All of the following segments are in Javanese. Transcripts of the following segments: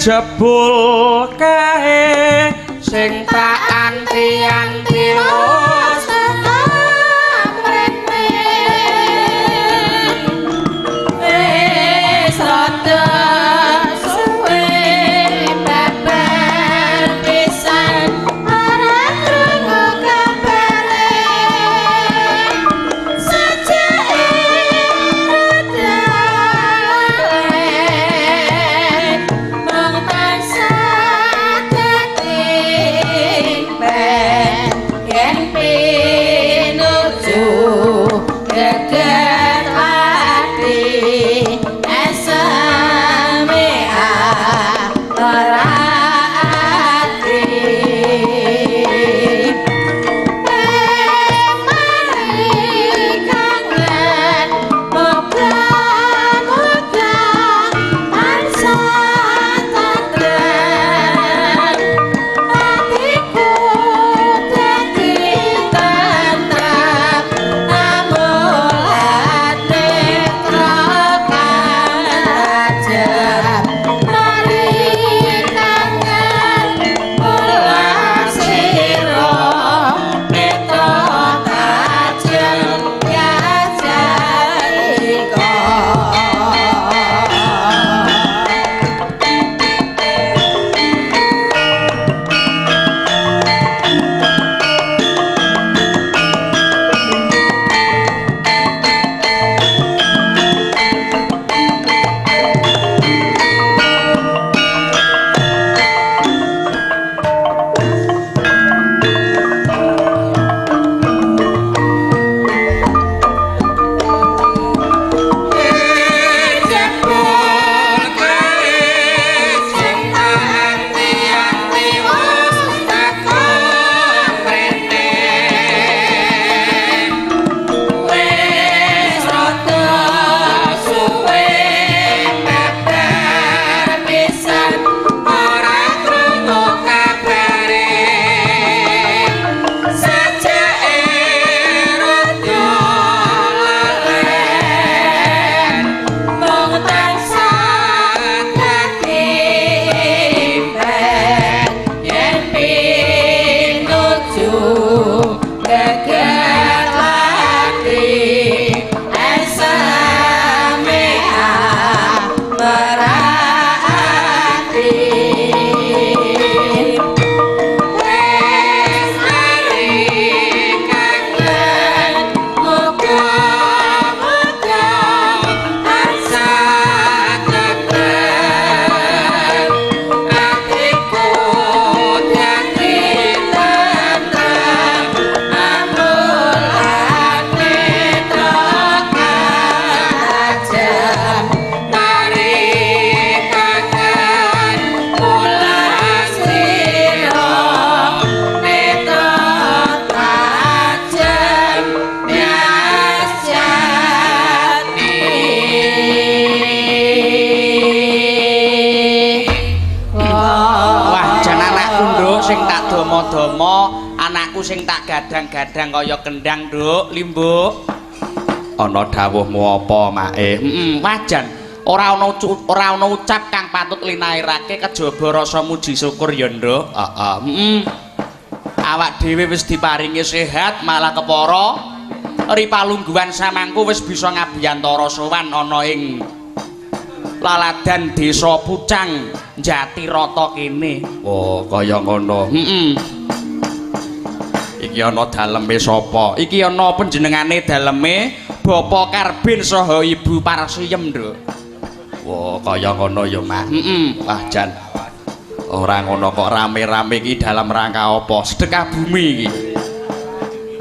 jebul kae sing tak anti-anti wis tekan mrene wis rada suwe babar pisan ora krungu kabare sajake mung tansah keting ben yen pinuju geger ati esame ora ati mari kangen moga-moga tansah tentrem atiku dadi tentrem amulane trokan aja mari kangen ulah sira netra kajen yajaiko anakku sing tak gadang-gadang kaya kendang nduk limbuk ana dawuhmu apa mae wajan ora ana ucap kang patut linairake kejaba rasa muji syukur ya nduk awak dhewe wis diparingi sehat malah kepara ripalungguhan samangku wis bisa ngabiyantara sowan ana ing laladan desa Pucang Jatirata kene oh kaya ngono iki ana daleme sapa iki ana panjenengane daleme Bapak Karbin saha Ibu Parsiem nduk wah kaya ngono ya Mak wah jan ora ngono kok rame-rame iki dalam rangka apa sedekah bumi iki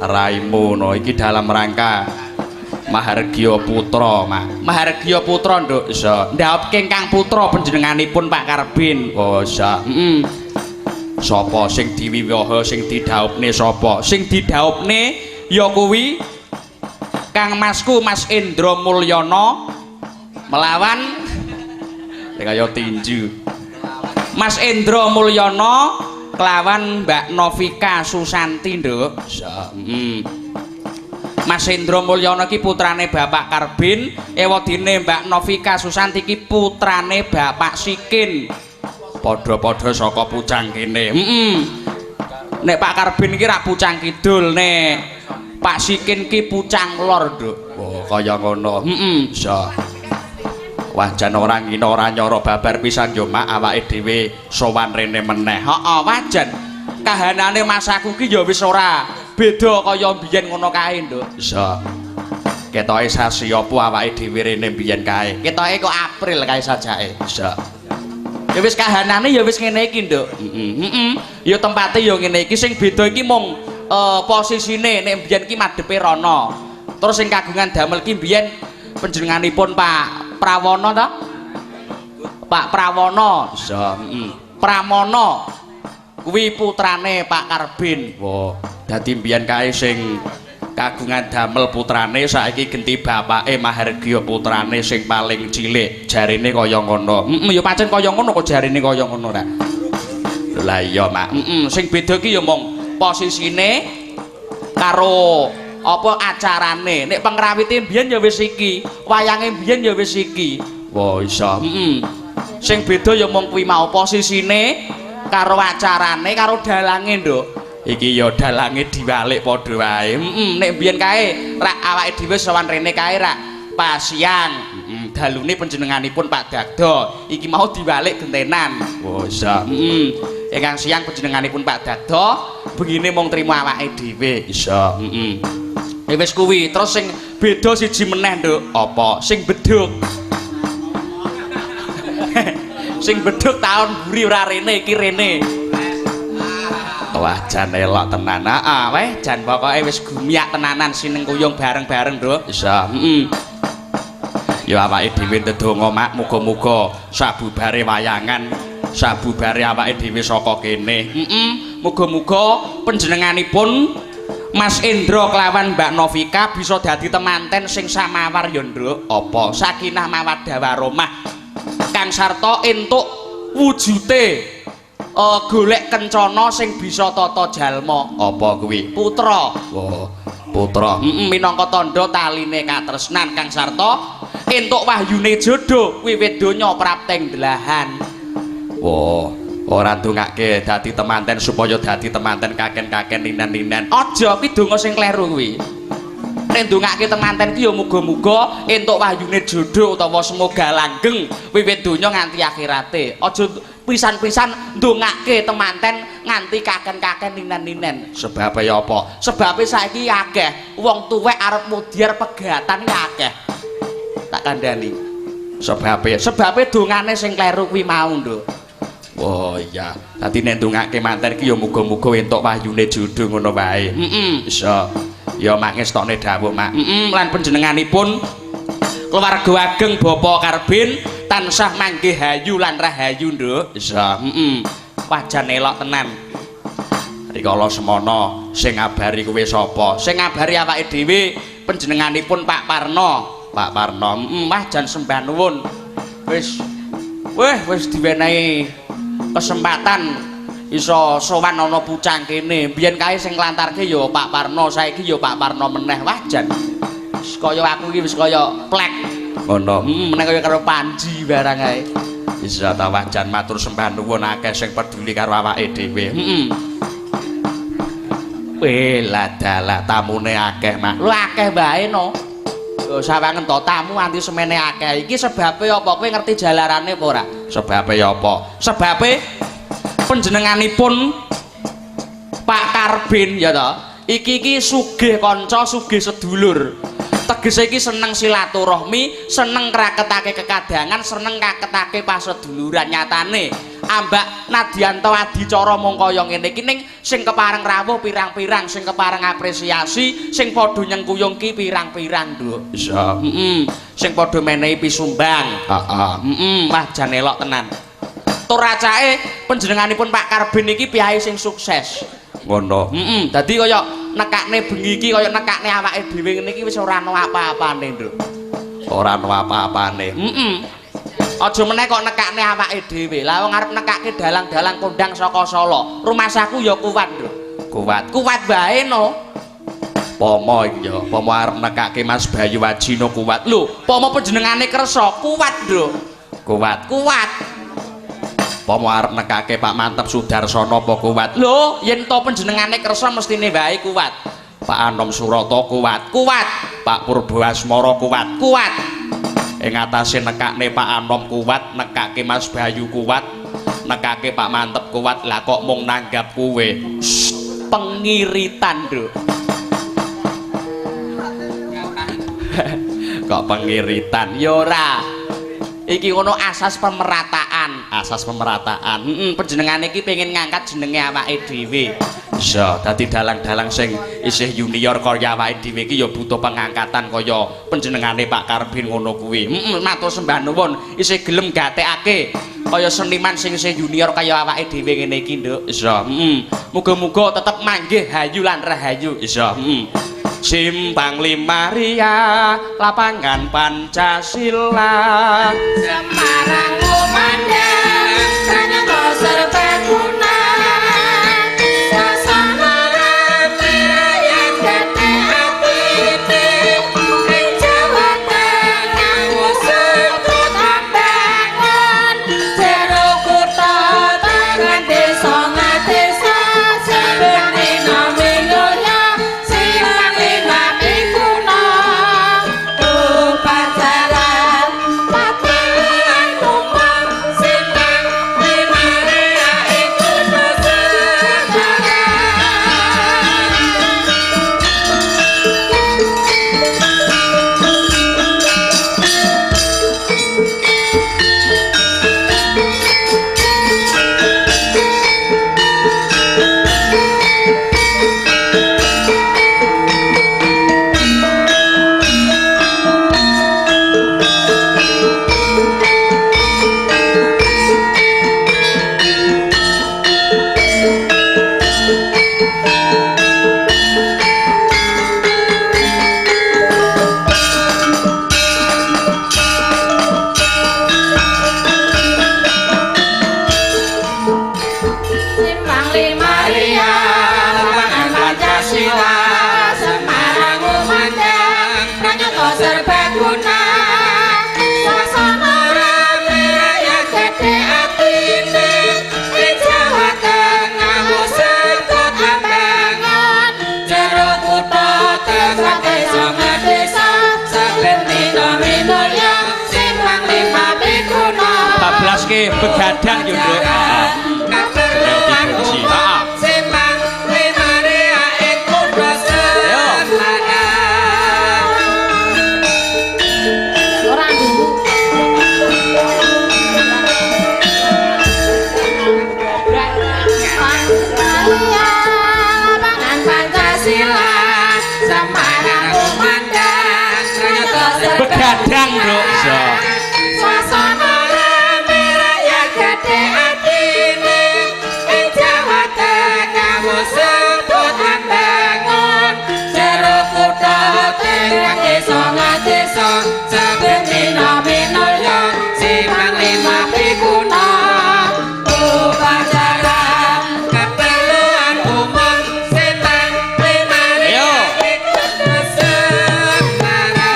raimu no iki dalam rangka Mahargya Putra Mak Mahargya Putra nduk iso ndhawuhke Kang Putra panjenenganipun Pak Karbin oh iso sapa sing diwiwaha sing didhawuhne sapa sing didhawuhne ya kuwi Kang Masku Mas Endra Mulyana melawan kaya tinju Mas Endra Mulyana kelawan Mbak Novika Susanti nduk Mas Endra Mulyana iki putrane Bapak Karbin ewadine Mbak Novika Susanti iki putrane Bapak Sikin padha-padha saka Pucang kene. Nek Pak Karbin iki ra Pucang Kidul, nek Pak Sikin ki Pucang Lor, Nduk. Oh, kaya ngono. Iso. Wah, jan ora ngina ora nyara babar pisan yo mak awake dhewe sowan rene meneh. Heeh, wajan. Kahanane masaku ki ya wis ora beda kaya biyen ngono kae, Nduk. Iso. Ketoke sasi apa awake dhewe rene biyen kae. Ketoke kok April kae sajake. Iso. Ya wis kahanane ya wis ngene iki, Nduk. Ya tempate ya ngene iki, sing beda iki mung posisine nek biyen ki madhepe rono. Terus sing kagungan damel ki biyen panjenenganipun Pak Prawono ta? Pak Prawono. Iso, Pramono. Kuwi putrane Pak Karbin. Wah, dadi mbiyen kae sing kagungan damel putrane saiki genti bapake Mahargya putrane sing paling cilik. Jarine kaya ngono. Ya pancen kaya ngono kok jarine kaya ngono ra. Lah iya, Mak. Sing beda ki ya mung posisine karo apa acarane. Nek pengrawite mbiyen ya wis iki, wayange mbiyen ya wis iki. Wah, iso. Sing beda ya mung kuwi mau posisine karo acarane karo dalange, Nduk. Iki ya dalange diwalik padha wae. Nek mbiyen kae rak awake dhewe sowan rene kae rak pasian. Dalune panjenenganipun Pak Dagdo. Iki mau diwalik gentenan. Wah, iso. Ingkang siang panjenenganipun Pak Dagdo, begine mung trima awake dhewe. Iso. Wis kuwi, terus sing beda siji meneh, Nduk. Apa? Sing bedhug. Sing bedhug taun buri ora rene, iki rene. Wah, jan elok tenan. Heeh, weh, jan pokoke wis gumiak tenanan sineng kuyung bareng-bareng, Nduk. Iso. Ya awake dhewe ndedonga, Mak, muga-muga sabubare wayangan, sabubare awake dhewe saka kene. Muga-muga panjenenganipun Mas Indra kelawan Mbak Novika bisa dadi temanten sing samawar ya, Nduk. Apa sakinah mawaddah warahmah. Kang Sarta entuk wujute golek kencana sing bisa tata jalma. Apa kuwi? Putra. Wah, putra. Minangka tandha taline katresnan Kang Sarta entuk wahyune jodho wiwit donya prapteng delahan. Wah. Ora ndongake dadi temanten supaya dadi temanten kaken-kaken ninan-ninan. Aja kuwi donga sing kleru kuwi. Nek ndongake temanten ki ya muga-muga entuk wahyune jodho utawa semoga langgeng wiwit donya nganti akhirate. Aja pisan-pisan ndongake temanten nganti kaken-kaken ninan-ninan. Sebab ya apa? Sebabe saiki akeh wong tuwek arep mudyar pegatan ya akeh. Tak kandhani. Sebabe dongane sing kleru kuwi mau, Nduk. Oh iya, dadi nek ndongake manten ki ya muga-muga entuk wahyune jodho ngono wae. Iso. Ya mak ngestokne dawuh, Mak. Lan panjenenganipun keluarga ageng Bapak Karbin tansah manggih hayu lan rahayu, Nduk. Iso. Wajan elok tenan. Rikala semana sing ngabari kuwi sapa? Sing ngabari awake dhewe panjenenganipun Pak Parno. Pak Parno, wah jan sembah nuwun. Wis diwenehi kesempatan iso sowan ana Pucang kene. Biyen kae sing nglantarke ya Pak Parno, saiki ya Pak Parno meneh. Wajan. Wis kaya aku iki wis kaya plek. Ngono. Meneh kaya karo Panji barang ae. Wis ta wajan matur sembah nuwun akeh sing peduli karo awake dhewe. Lah dalah tamune akeh, Mak. Lho akeh bae no. Sawangen to tamu anti semene akeh. Iki sebabe apa? Kowe ngerti jalarane apa ora? Sebabe apa? Sebabe panjenenganipun Pak Karbin ya to. Iki sugih kanca, sugih sedulur. Tegese iki seneng silaturahmi, seneng ngraketake kekadangan, seneng ngraketake paseduluran. Nyatane ambak nadyanto adicara mung kaya ngene iki ning sing kepareng rawuh pirang-pirang, sing kepareng apresiasi, sing padha nyengkuyung ki pirang-pirang, Nduk. Iso. Sing padha menehi pisumbang. Wah jan elok tenan. Tur racake panjenenganipun Pak Karbin iki piyayi sing sukses. Ngono. Dadi kaya nekakne bengi iki kaya nekakne awake dhewe ngene iki wis ora ana apa-apane, Nduk. Ora ana apa-apane. Aja meneh kok nekakne awake dhewe. Lah wong arep nekake dalang-dalang kondang saka Solo. Rumah saku ya kuat, Nduk. Kuat bae no. Pomo iki ya, pomo arep nekake Mas Bayu Wajino kuat. Lho, pomo panjenengane kersa kuat, Nduk. Kuat. apa mau arep nekake Pak Mantep Sudarsono apa kuat lho yen to panjenengane kersa mestine wae kuat Pak Anom Surata kuat Pak Purboasmara kuat ing atase nekakne Pak Anom kuat nekake Mas Bayu kuat nekake Pak Mantep kuat lah kok mung nanggap kuwe pengiritan Nduk kok pengiritan ya ora iki ngono asas pemerataan panjenengane iki pengen ngangkat jenenge awake dhewe iso dadi dalang-dalang sing isih junior kaya awake dhewe iki ya butuh pengangkatan kaya panjenengane Pak Karbin ngono kuwi matur sembah nuwun isih gelem gatekake kaya seniman sing isih junior kaya awake dhewe ngene iki Nduk iso muga-muga tetep manggih hayu lan rahayu iso Simpang Lima Ria lapangan Pancasila Semarang Kumandang Pranyata Serbaguna Suasana rame rakyat gede apiti ing Jawa Tengah usut tambangan jero kutha tangan desa ngadesa sebeni nominggonya Simpang Lima Pikuna upacara pagelaran umum Simpang Lima Ria iku nusantara. Simpang Lima Ria lapangan Pancasila Semarang Kumandang Pranyata Serbaguna Suasana rame rakyat gede atine ing Jawa Tengah usut tambangan jero kutha Tengah desa ngadesa saben dina yang Simpang Lima Pikuna 14 ke begadang yo Nduk Simpang Lima Ria iku nusantara. Ora dulu. Lapangan Pancasila Semarang Kumandang Pranyata begadang Nduk iso Suasana rame rakyat gede atine ing Jawa Tengah usut tambangan jero kutha Tengah desa ngadesa saben dina minulya Simpang Lima Pikuna upacara keperluan umum Simpang Lima Ria iku nusantara.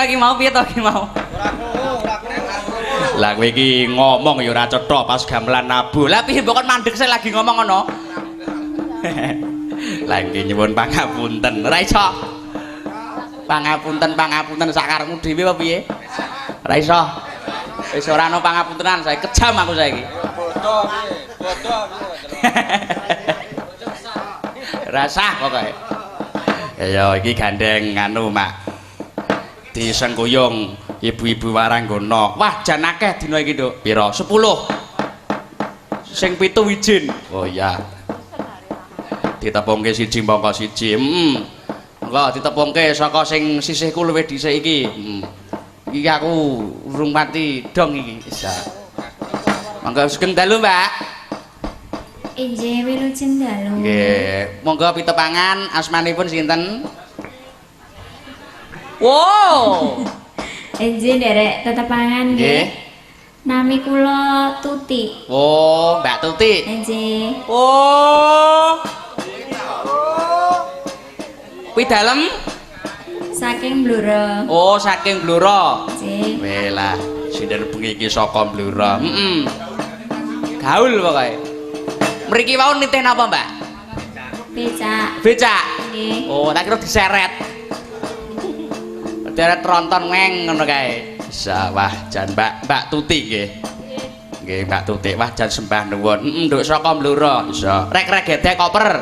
to iki mau? Piye to iki mau? Lah kowe iki ngomong ya ora cetha pas gamelan nabuh. Lah piye mbok kon mandeg sik lagi ngomong ngono? Lah iki nyuwun pangapunten. Ora iso. Pangapunten sakarepmu dhewe apa piye? Ora iso. Wis ora ana pangapuntenan, saya kejam aku saiki. Bodoh piye? Rasah pokoke. Ya iki gandeng anu Mak. Disengkuyung ibu-ibu waranggana. Wah, jan akeh dina iki, Nduk. Pira? 10. Sing 7 wijin. Oh iya. Ditepungke siji mongko siji. Monggo ditepungke saka sing sisihku luwih dhisik iki. Iki aku urung pati dong iki. Isa. Monggo sugeng dalu, Mbak. Injih wilujeng dalu. Nggih. Monggo pitepangan asmanipun sinten? Wow. Injih nderek tetepangan nggih. Nami kula Tuti. Oh, Mbak Tuti. Injih. Oh. Kuwi dalem? Saking Blora. Oh, saking Blora. Injih. Welah, sinden bengi iki saka Blora. Gaul pokoke. Mriki wau nitih napa, Mbak? Becak. Becak. Nggih. Oh, tak kira diseret. Deret tronton ngeng ngono kae. Bisa wah jan Mbak Tuti nggih. Nggih Mbak Tuti wah jan sembah nuwun. Nduk saka Blora. Bisa. Rek gedek koper.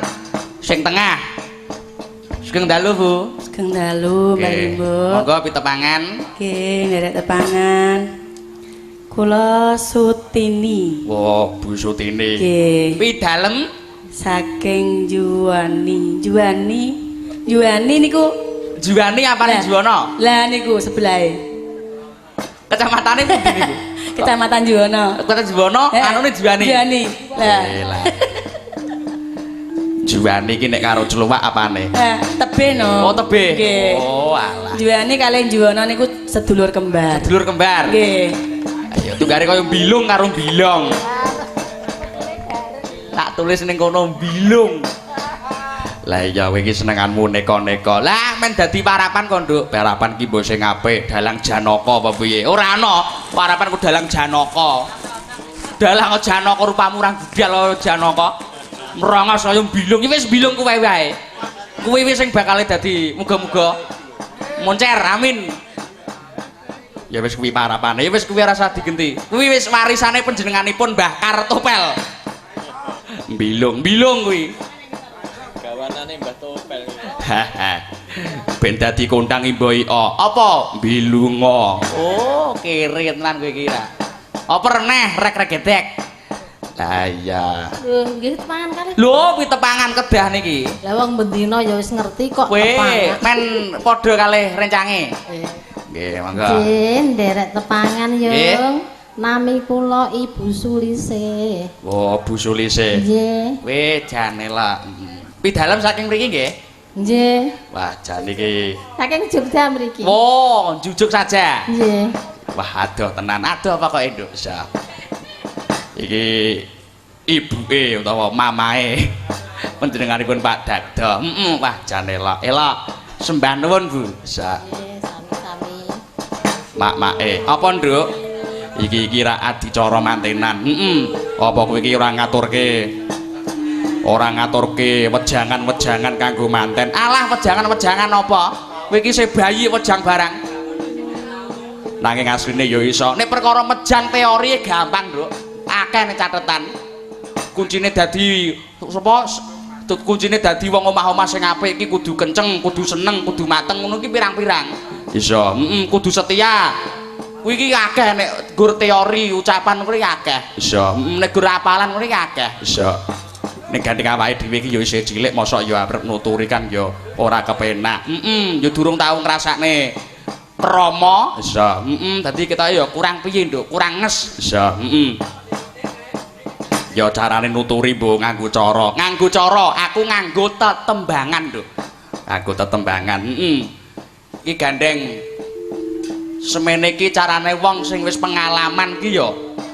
Sing tengah. Sugeng dalu, Bu. Sugeng dalu, Mbak Limbo. Monggo pitepangan. Nggih, nderek tepangan. Kula Sutini. Oh, Bu Sutini. Nggih. Pi dalem Saking Juwani niku Juwani apane Juwana? Lah niku sebelahe. Kecamatane pundi niku? Kecamatan Juwana. Kota Juwana, anune Juwani. Juwani. Lah. Juwani iki nek karo Celuwak apane? Tebe no. Oh, tebe. Nggih. Oh, alah. Juwani kalih Juwana niku sedulur kembar. Sedulur kembar. Nggih. Ayo tunggare kaya bilung karo bilong. Tak tulis ning kono bilung. Lah iya kowe iki senenganmu neka-neka. Lah men dadi parapan kok, Nduk. Parapan ki mbok sing apik, dalang Janaka apa piye? Ora ana parapan ku dalang Janaka. Dalang Janaka rupamu urang budal Janaka. Merongos kaya bilung. Wis bilung kuwe wae. Kuwi wis sing bakal dadi muga-muga moncer. Amin. Ya wis kuwi parapane. Ya wis kuwi ora usah digenti. Kuwi wis warisane panjenenganipun Mbah Kartopel. Bilung kuwi. Gawanane Mbah Topel. Ben dadi kondang Mbok Io. Apa? Bilunga. Oh, kere tenan kowe iki ra. Apa neh rek gedek. Lah iya. Lho, nggih tepangan kali. Lho, kuwi tepangan kedah niki. Lah wong bendina ya wis ngerti kok Kowe tepangan. men padha kalih rencange. Eh, Nggih, monggo. Nggih, nderek tepangan Nggih. yung. Nami kula Ibu Sulise. Oh, Bu Sulise. Nggih. Kowe jane lah. Pidalem saking mriki nggih. Nggih. Wah, jan iki. Saking Jogja mriki. Wow, jujuk saja. Nggih. Wah, adoh tenan. Adoh apa kok Indonesia. Iki ibuke utawa mamae panjenenganipun Pak Dagdo. Wah, jan elok. Sembah nuwun, Bu. Sa. Nggih, sami-sami. Mak-make. Apa, Nduk? Iki kira adicara mantenan. Apa kowe iki ora ngaturke wejangan-wejangan kanggo manten. Alah, wejangan-wejangan apa? Kowe iki sebayi wejang barang. Nanging asline ya iso. Nek perkara mejang teori gampang, Nduk. Akeh nek catetan. Kuncine dadi sapa? Kuncine dadi wong omah-omah sing apik iki kudu kenceng, kudu seneng, kudu mateng ngono iki pirang-pirang. Iso. Kudu setia. Kuwi iki akeh nek gur teori ucapan kuwi akeh. Iso. Nek gur apalan kuwi akeh. Iso. Nek gandeng awake dhewe iki ya isih cilik mosok ya arep nuturi kan ya ora kepenak. Ya durung tau ngrasakne krama. Iso. Dadi kita ya kurang piye, Nduk? Kurang nges. Iso. Ya carane nuturi mbok nganggo cara. Aku nganggo tetembangan, Nduk. Aku tetembangan. Iki gandeng semene iki carane wong sing wis pengalaman ki ya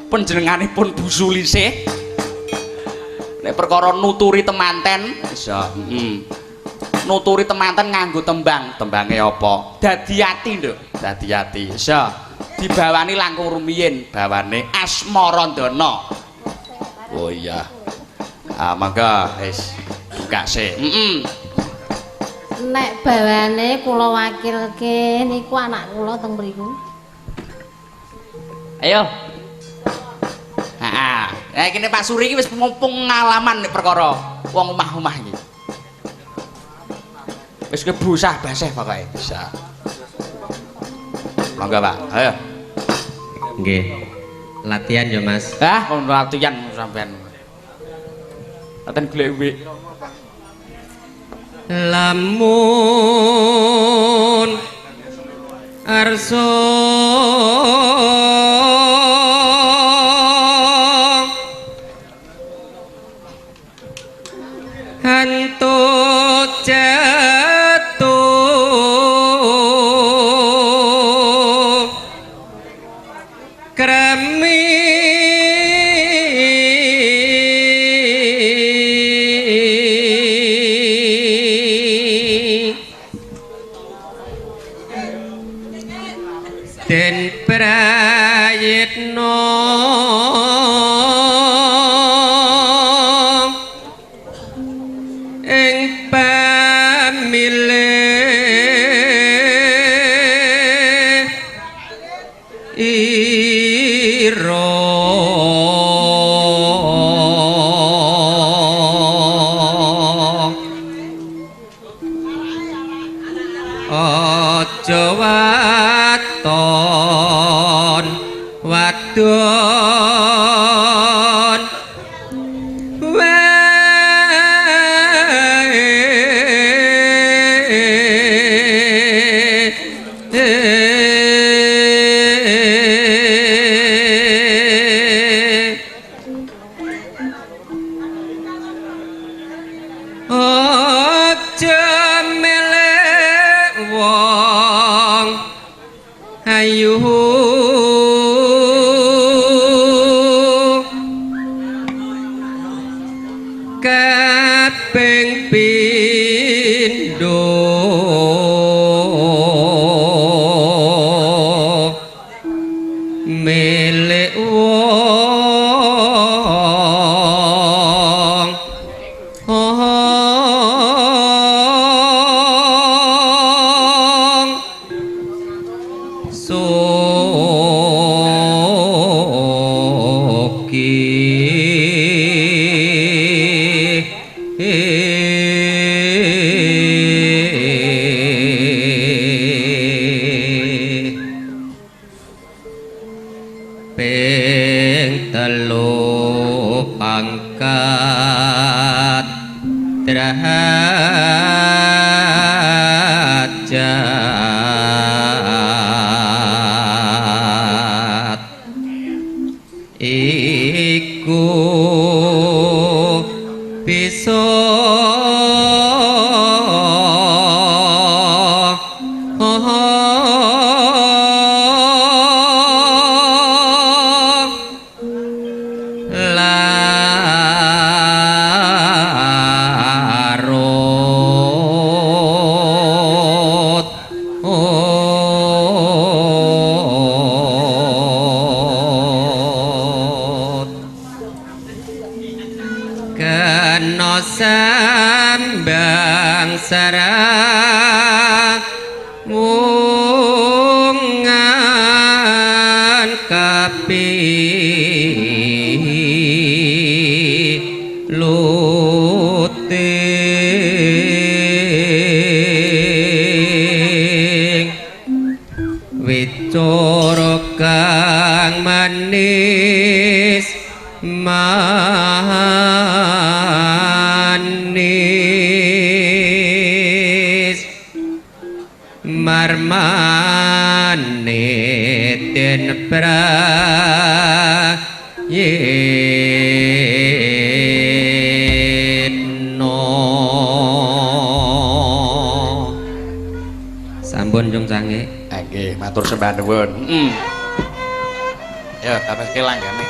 panjenenganipun Bu Sulise nek perkara nuturi temanten iso nuturi temanten nganggo tembang. Tembange apa? Dadi ati, Nduk. Dadi ati. Iso. Dibawani langkung rumiyin, bawane Asmarandana. Oh iya. Ah, mangga wis buka sik. Nek bawane kula wakilke niku anak kula teng mriku. Ayo. Kene Pak Suri iki wis mumpung ngalaman nek perkara wong omah-omah iki. Wis kebusah basah pokoke. Bisa. Monggo, Pak. Ayo. Nggih. Latihan ya, Mas. Kon latihan sampean. Latihan golek wik. Lamun arso hantu jatuh krami den prayitno ing pamilih ira aja waton wadon aja melek wong ayu kaping pindho milik wong ping telu pangkat derajat iku bisa larut kena sambang sarang wungan kapi luting wicara kang manis manis marmane den prayitno sampun Jung Sange. Nggih, matur sembah nuwun. Ya, tapaske langgane.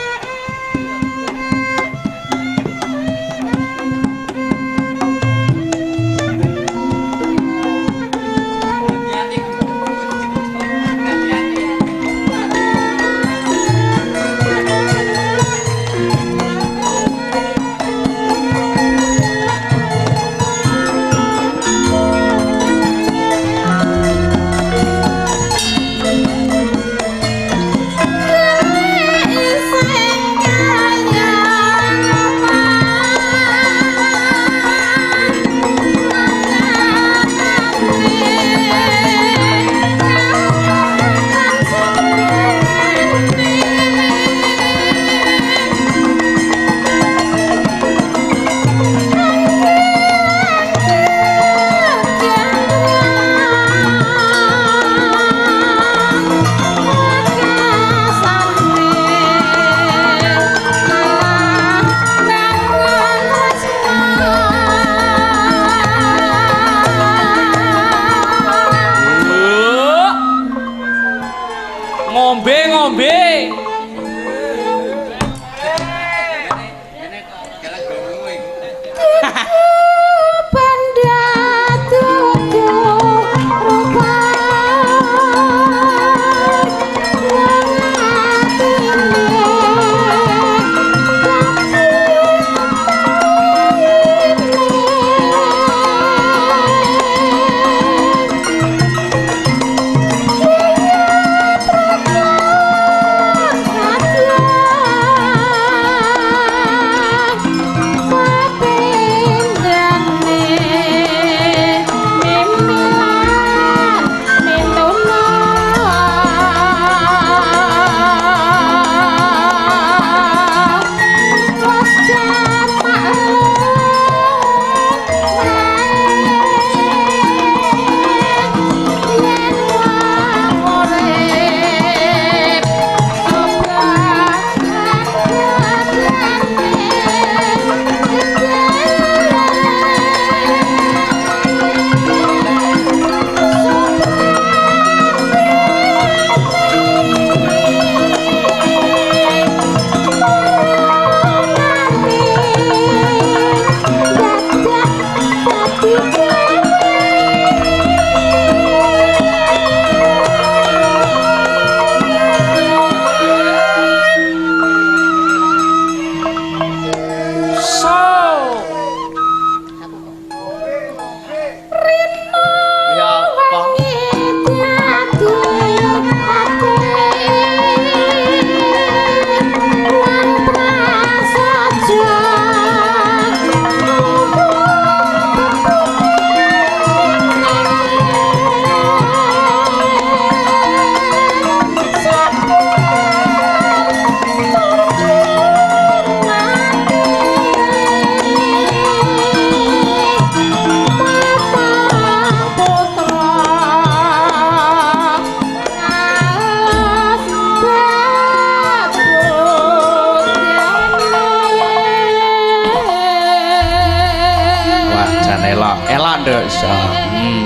ngombe.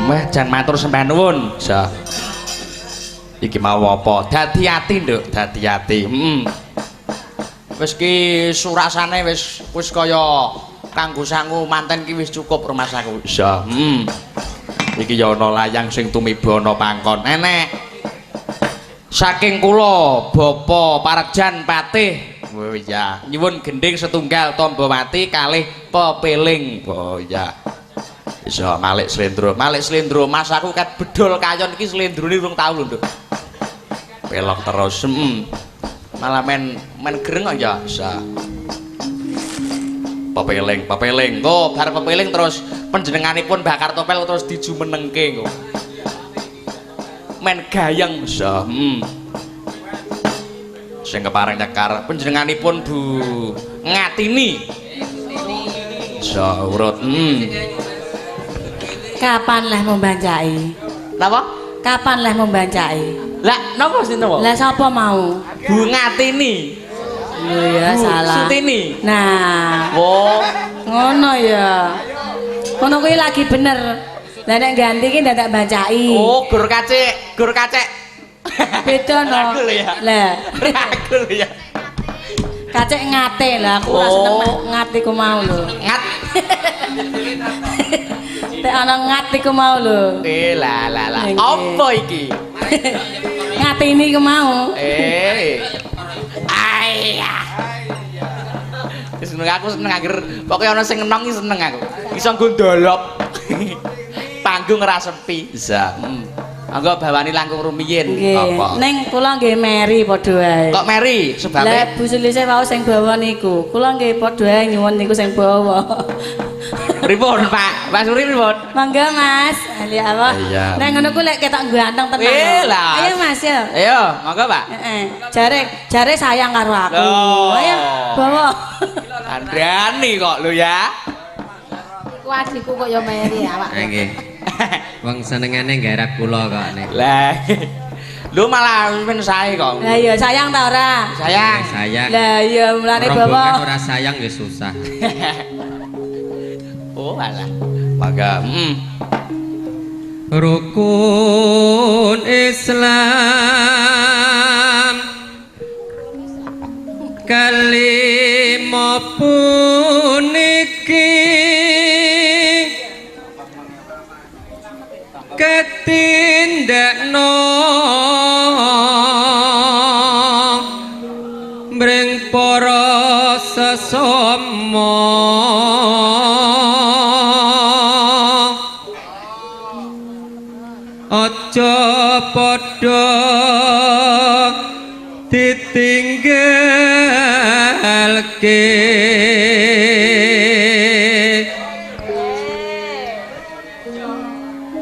Wah, jan matur sampeyan nuwun. Iki mau apa? Dadi ati, Nduk, dadi ati. Wis ki surasane wis kaya kanggo sangu manten ki wis cukup Mas aku. Iki ya ana layang sing tumiba ana pangkon. Enek. Saking kula Bapa Paregjan Patih. Oh iya, nyuwun gending setunggal Tombawati kalih pepeling. Oh iya. Bisa Malik Slendro Mas aku ket bedol kayon iki slendrone urung tau lho, Nduk. Pelok terus. Malah men gereng kok ya bisa. Pepeling. Kok bar pepeling terus panjenenganipun Mbah Kartopel terus dijumenengke kok. Men gayeng bisa. Sing kepareng nyekar panjenenganipun Bu Ngatini. Urut. Kapan leh membancai? Napa? Kapan leh membancai? Lah, napa sinten wae? Lah sapa mau? Bu Ngatini. Lho ya Bu salah. Sutini. Nah, Oh, ngono ya. Ngono kuwi lagi bener. Lah nek ganti ki dadak bancai. oh gur kacek. Beda no. Ragul ya. Lah, Ragul ya. kacek ngate lah aku ora seneng ngate ku mau lho. Ngat. Tek ana ngate ku mau lho. Lah. Nggih. Apa iki? Ngate ini ku mau. Ayah. Wis aku seneng anger pokoke ana sing enong iki seneng aku. Iso gondolop. Panggung ora sepi. Bisa. Anggo bawani langkung rumiyin. Nggih. Ning kula nggih meri padha wae. Kok Mary sebabe? Lah Bu Sulise wau sing bawa niku. Kula nggih padha wae nyuwun niku sing bawa. Pripun, Pak? Pak Suri pripun? Mangga Mas. Lihat apa? Iya. Nek ngono ku lek ketok ganteng tenan. Lah. Ayo Mas ya. Ayo, monggo, Pak. Heeh. Jare sayang karo aku. Loh. Ayo bawa. Andani kok lho ya. Iku adikku kok ya meri awak. Nggih. Wong senengane nggarap kula kok nek. Lah. Lho malah men sae kok. Lah iya sayang ta ora? Sayang. Sayang. Lah iya mulane Rombongan bawa. ora sayang ya susah. Oh alah. Mangga. Rukun Islam puniki ketindakno mring para sesama aja padha ditinggalke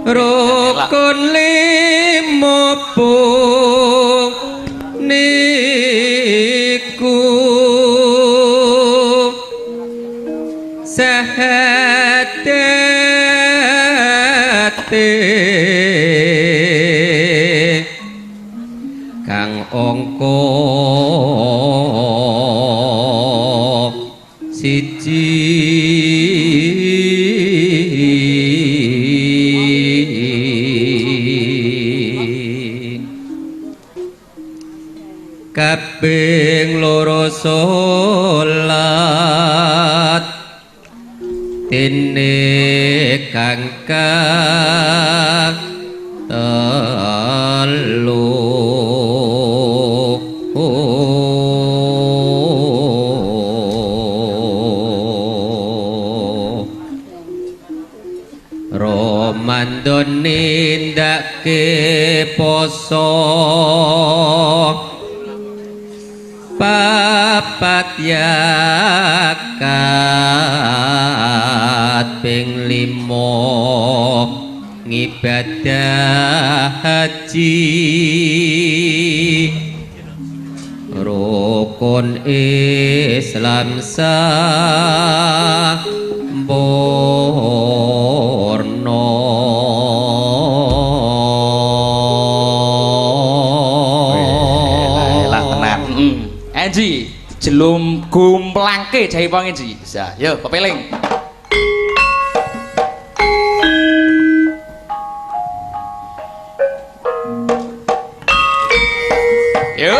rukun limo niku sahadate kang angka siji kaping loro salat dene kang telu Ramadan nindake poso papat yakat ping 5 ngibadah haji rukun Islam sampurna Enji jelum gumplangke jahe wong Enji. Bisa, yo kepeling. Yo.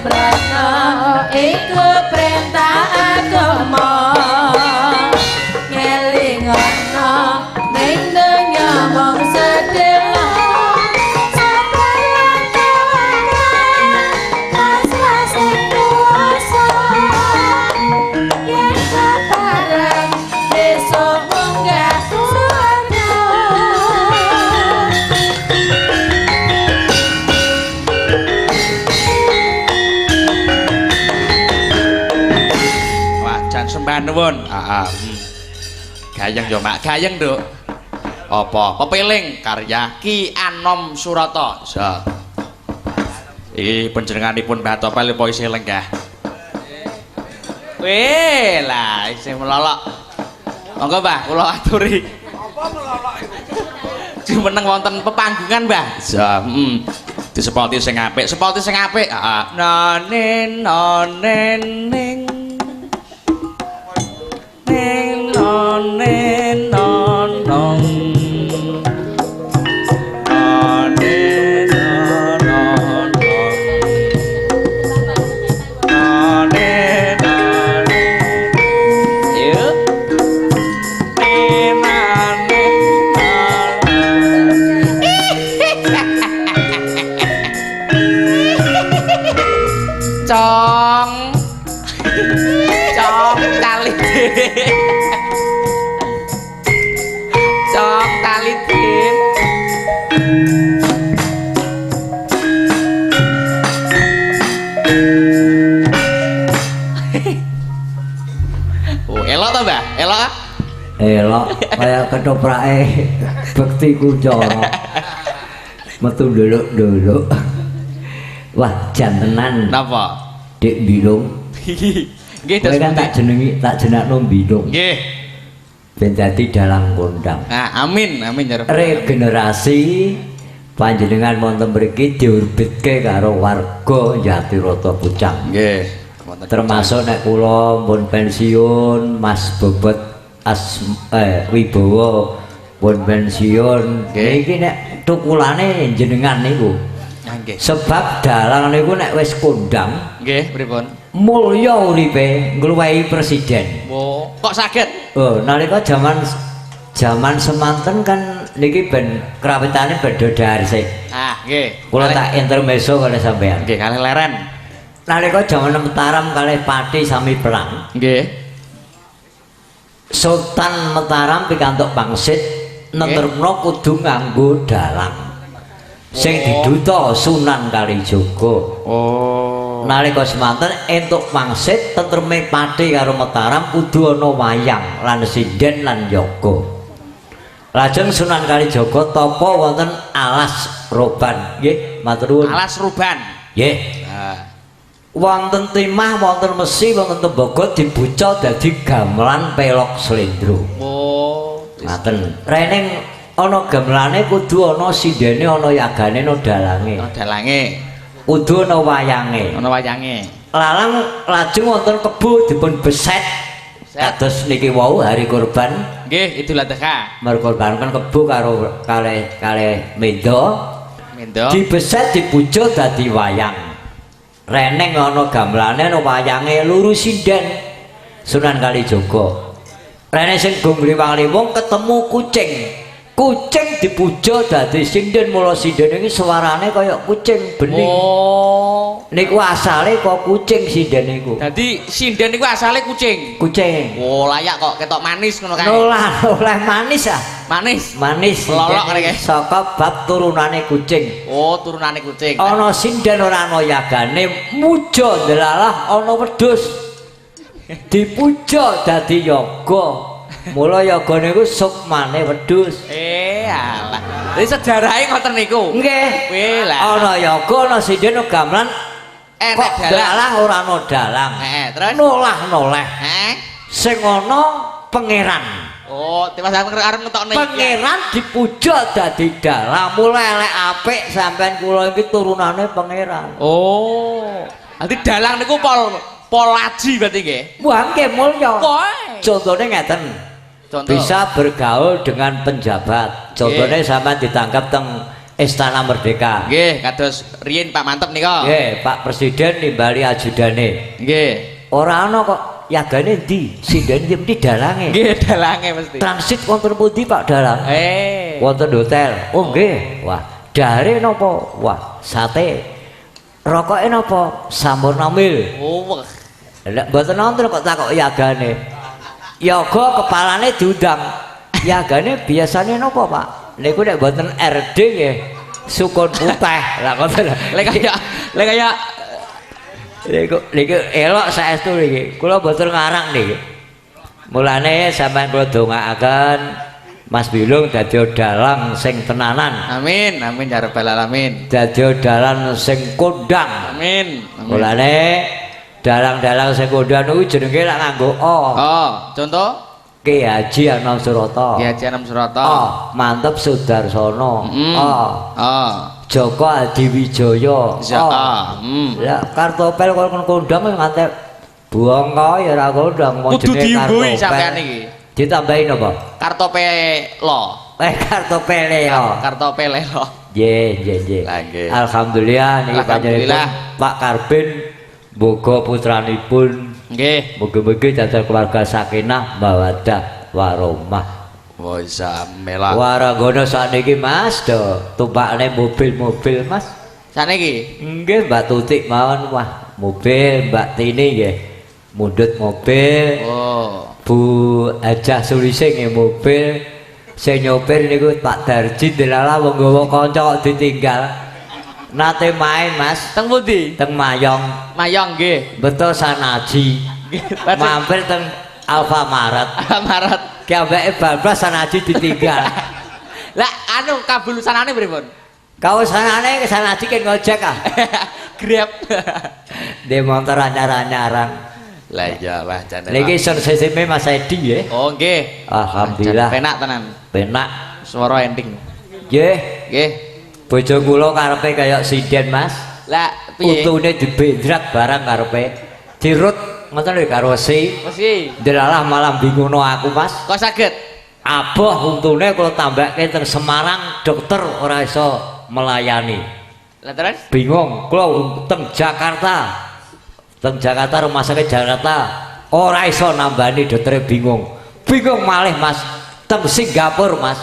Brana iku perintah agama ngelingono ning donya mung sedaya sampeyan kewangan pas-pas kuasa yen bareng besok munggah swarga. Wajan sembah nuwun. Gayeng yo Mak, gayeng Nduk. Apa? Pepiling karya Ki Anom Surata. Iki panjenenganipun Mbah Topel apa isih lenggah? Weh, lah isih melolok. Monggo Mbah, kula aturi. Apa melolok? Jumeneng wonten pepanggungan, Mbah. Disepoti sing apik, sepoti sing apik. Nonen nonen ning ning nonen nonon nonen nonon nonen nonon yuk cong cong tali cong tali din oh elok to Mbah elok elok kaya ketoprake bekti kucara metu nduluk-nduluk wah jantenan napa Dik Bilung nggih kowe kan tak jenengi tak jenakno Bilung nggih ben dadi dalang kondang amin amin ya Rabbal regenerasi panjenengan wonten mriki diorbitke karo warga Jatirata Pucang nggih termasuk nek kula pun pensiun Mas Bobot Wibowo pun pensiun iki nek tukulane jenengan niku nggih sebab dalang niku nek wis kondang nggih pripun mulya uripe ngluwehi presiden oh kok saged nalika jaman semanten kan niki ben krawitane ben dodar sik nggih kula tak intermezzo kalih sampean nggih kalih leren nalika jaman Mataram kalih Pati sami perang nggih Sultan Mataram pikantuk pangsit nentrepno kudu nganggo dalang sing diduta Sunan Kalijaga nalika semanten entuk pangsit tentreme Pati karo Mataram kudu ana wayang lan sinden lan yoga lajeng Sunan Kalijaga tapa wonten alas roban nggih matur nuwun alas ruban nggih wonten timah wonten mesi wonten tembaga dibuca dadi gamelan pelok slendro ngaten rening ana gamelane kudu ana sindene ana yagane ana dalange kudu ana wayange lalang lajeng wonten kebo dipun beset kados niki wau hari kurban nggih Idul Adha merkorbankan kebo karo kalih mendo dibeset dipuja dadi wayang reneng ana gamelane ana wayange luru sinden Sunan Kalijaga rene sing gong liwang-liwung ketemu kucing dipuja dadi sinden mula sinden iki suarane kaya kucing bening niku asale kok kucing sinden niku dadi sinden niku asale kucing layak kok ketok manis ngono kae oleh manis manis lolok rek saka bab turunane kucing turunane kucing ana sinden ora ana yagane muja ndelalah ana wedhus dipuja dadi yoga mula yoga niku sukmane wedhus alah iki sejarahe ngoten niku nggih ana yoga ana sinden gamelan kok dalah ora ana dalang terus noleh sing ana pangeran tiwas arep ngetokne pangeran dipuja dadi dalang mulai elek apik sampean kula iki turunane pangeran dadi dalang niku polaji berarti nggih wah nggih mulya contone ngeten bisa bergaul dengan penjabat contohnya sampean ditangkap teng Istana Merdeka. Nggih, kados riyin Pak Mantep nika. Nggih, Pak Presiden nimbali ajudane. Nggih. Ora ana kok yagane ndi? Sinden ndi dalange? Nggih, dalange mesti. Transit wonten pundi Pak Dalang? Wonten hotel. Oh nggih. Wah, dare napa? Wah, sate. Rokoke napa? Sampurna mil. Oh. Lek mboten nonton kok takok yagane. Yoga kepalane diundang. Yagane biasane napa, Pak? Niku nek mboten RD nggih sukun putih. Lah ngoten. Lek kaya Niku elok saestu niki. Kula mboten ngarang niki. Mulane sampeyan kula dongaaken Mas Bilung dadi dalang sing tenanan. Amin, amin ya rabbal alamin. Dadi dalang sing kondang. Amin. Mulane dalang-dalang sing kondang niku jenenge lak nganggo O. Oh, contoh Ki Haji Anom Surata. Ki Haji Anom Surata. Oh, Mantep Sudarsono. Oh. Oh. Joko Adiwijaya. Oh. Lah kartopel kok kondang ngantek buang kaya ora kondang kudu diimbuhi sampean iki. Ditambahin apa? Kartopelo. Kartopele lo. Kartopele lo. Nggih. Alhamdulillah niki panjenengan Pak Karbin boga putranipun. Nggih. Mugi-mugi dados keluarga sakinah mawaddah warahmah. Wah, samelah. Warangana sakniki Mas do tumpakne mobil-mobil Mas. Saniki? Nggih, Mbak Tutik mawon wah, mobil Mbak Tini nggih. Mundhut mobil. Oh. Bu Hajah Sulising nggih mobil. Sing nyopir niku Pak Darji delala wong nggawa kanca kok ditinggal. Nate main Mas. Teng pundi? Teng Mayong. Mayong nggih. Betul Sanaji. Mampir teng Alfamaret. Alfamaret. Ki ambeke bablas Sanaji ditinggal. Lah anu kabulusanane pripun? Kawasanane Sanaji kan ngojek ah. Grab. Di motor anyar-anyaran. Lah iya wah jane. Niki son sesime Mas Edi nggih. Oh nggih. Alhamdulillah. Penak tenan. Penak. Swara ending. Nggih. Nggih. Bojo kula karepe kaya sinden Mas. Lah piye? Untune dibendrak barang karepe. Dirut ngoten lho karo wesi. Wesi. Delalah malah bingungno aku Mas. Kok saged? Aboh untune kula tambahke teng Semarang dokter ora iso melayani. Lah terus? Bingung, kula teng Jakarta. Teng Jakarta rumah sakit Jakarta ora iso nambani dokter bingung. Bingung malih Mas. Teng Singapura Mas.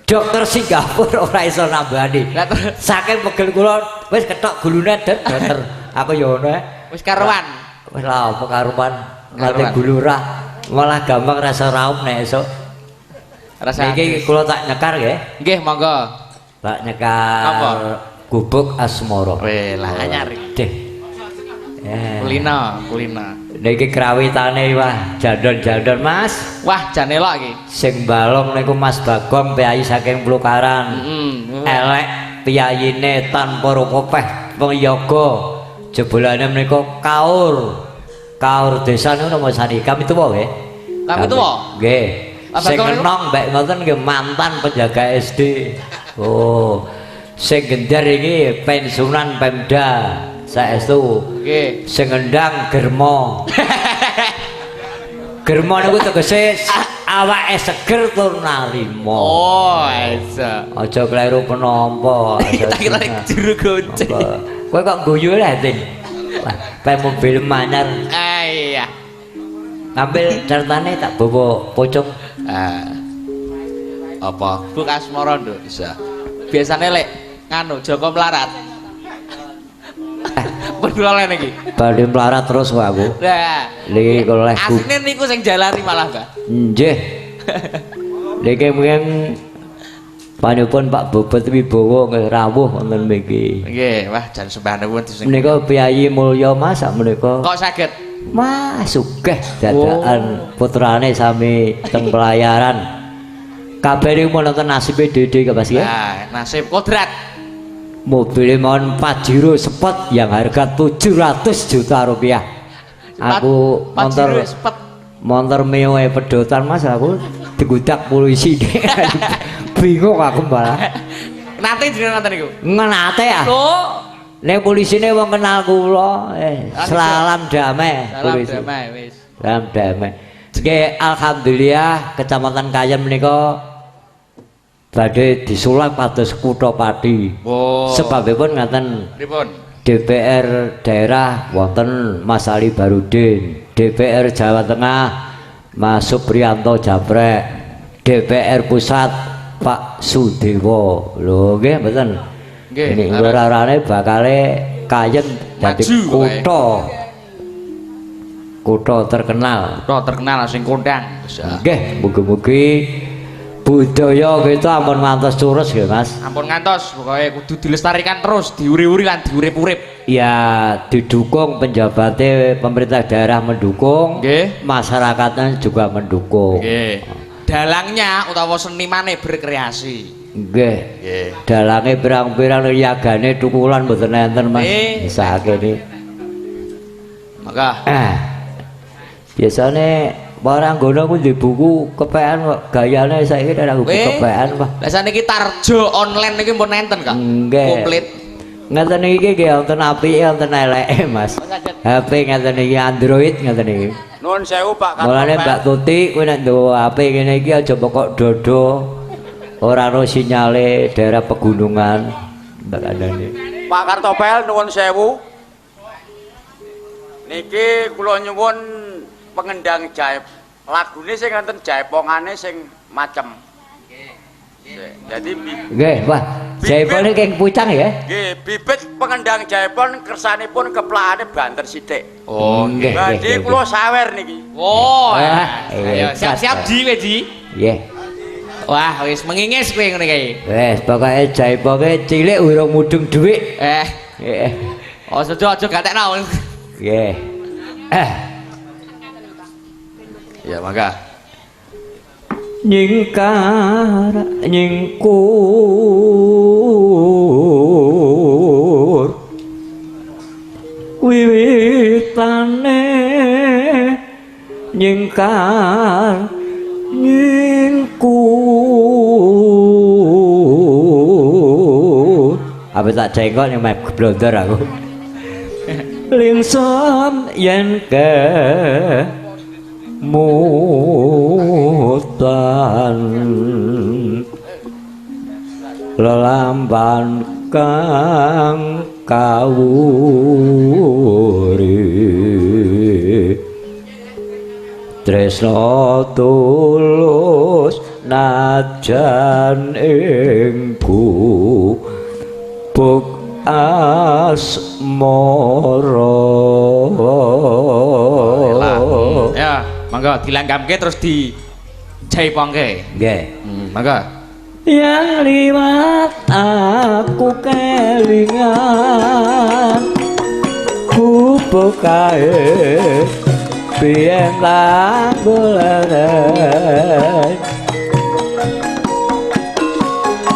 Dokter Singapura ora iso nambani. Saking pegel kula wis ketok gulune dokter. Aku ya ngono ae. Wis karuan. Wis lah apa karuan. Nate gulurah. Malah gampang rasa raup nek esuk. Rasa iki kula tak nyekar nggih. Nggih, monggo. Tak nyekar. Apa? Gubuk asmara. Weh, lah anyar iki. Kulina. Niki krawitane wah jandon-jandon Mas. Wah, jan elok iki. Sing balong niku Mas Bagong piyai saking Plukaran. Elek piyayine tanpa rupopeh wong yoga. Jebolane menika kaur. Kaur desa niku nama sani kami tuwa nggih. Kami tuwa? Nggih. Sing enong mbek ngoten nggih mantan penjaga SD. Oh. Sing gendar iki pensiunan Pemda. Saestu. Nggih. Sing endang Germo. Germo niku tegese awake seger tur narima. Oh, isa. Aja kleru penampa. Tak kira juru gonceng. Kowe kok guyu lho, Tin. Pe mobil manyar. Iya. Ngambil cartane tak bawa pocong. Apa? Buk asmara nduk bisa. Biasane lek nganu Joko melarat. Beneran iki. Badhe melarat terus kok aku. Lah, niki kula leh. asline niku sing jalani malah, Mbak. Nggih. Niki mungkin panjenengan Pak Bobot Wibowo nggih rawuh wonten mriki. Nggih, wah jan sembah nuwun sing. Menika Piyayi Mulya Mas sak menika. Kok saged? Mas sugih dadakan putrane sami teng pelayaran. Kabeh niku wonten nasibe Dede Mas nggih. Nah, nasib kodrat. Mobil mohon Pajero Sport yang harga 700 juta rupiah. Aku motor Mio pedotan Mas aku digudak polisi. Bingung aku malah. Nate jenengan ngoten niku. Ngenate ah. Lho, nek polisine wong kenal kula. Salam damai polisi. Salam damai wis. Salam damai. Nggih alhamdulillah Kecamatan Kayen menika badhe disulap kados kutha Pati. Oh. Sebabipun ngaten Pripun? DPR daerah wonten Mas Ali Barudin, DPR Jawa Tengah Mas Supriyanto Japrek, DPR pusat Pak Sudewo. Lho nggih mboten. Nggih. Ini ora-orane bakale kayen dadi kutha terkenal. Kutha terkenal sing kondang. Nggih, mugi-mugi budaya kita ampun ngantos curus nggih Mas. Ampun ngantos, pokoke kudu dilestarikan terus, diuri-uri lan diurip-urip. Ya didukung penjabatnya pemerintah daerah mendukung, Nggih. masyarakatnya juga mendukung. Nggih. Dalangnya utawa senimane berkreasi. Nggih. Nggih. Dalange pirang-pirang yagane tukulan mboten enten Mas. Nggih. Sakene. Maka Biasane barang gono ku di buku kepean kok gayane saiki ora buku kepean Pak. Lah saniki tarjo online niki pun enten Kak. Nggih. Komplit. Ngeten iki nggih wonten apike wonten eleke Mas. HP ngeten iki Android ngeten iki. Nuwun sewu Pak Mulane Mbak Tuti kowe nek nduk HP ngene iki aja pokok dodo. Ora ono sinyale daerah pegunungan. Mbak Kandani. Pak Kartopel nuwun sewu. Niki kula nyuwun pengendang jaip. Lagune sing enten jaipongane sing macem. Jadi Nggih, Pak. Jaipone keng pucang ya? nggih bibit pengendang jaipon kersanipun keplakane banter sithik. Oh, nggih. Badhe kula sawer niki. Oh, iya. ayo siap-siap di kowe di. Nggih. Wah, wis mengingis kowe ngene iki. Wes pokoke jaipone cilik urung mudeng dhuwit. Nggih. Oh, aja gatekno. Nggih. Ya, mangga. Nyingkar nyingkur wiwitane nyingkar nyingkur apa tak jengkol yang map blonder aku lingsom yen ke mutan lelamban kang kawuri tresno tulus najan ingku buk asmara. Ya, mangga dilanggamke terus di jaipongke. Nggih. Mangga. Yang liwat aku kelingan ku bukae biyen langgulane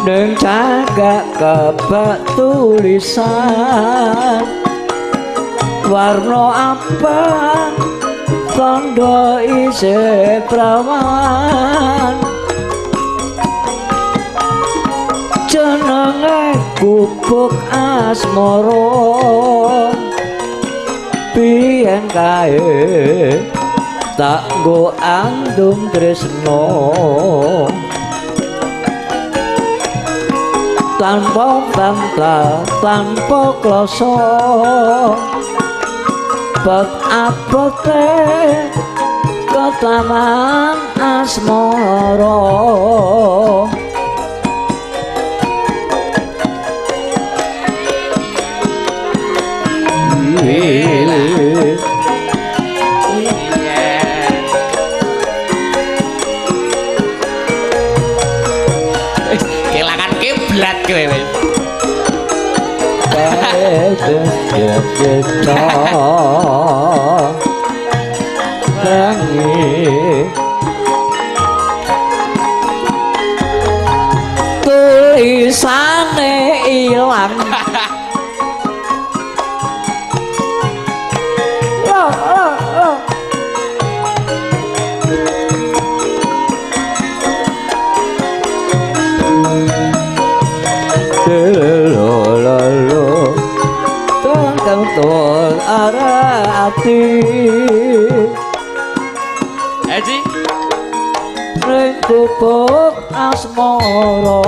ning cagak kebak tulisan warna abang tondo isih prawan jenenge gubuk asmara biyen kae tak nggo andum tresno tanpa bantah tanpa kloso bab abote ketaman asmara Kelangan kiblat kowe wis. tulisane ilang tol arati Haji ring kupuk asmara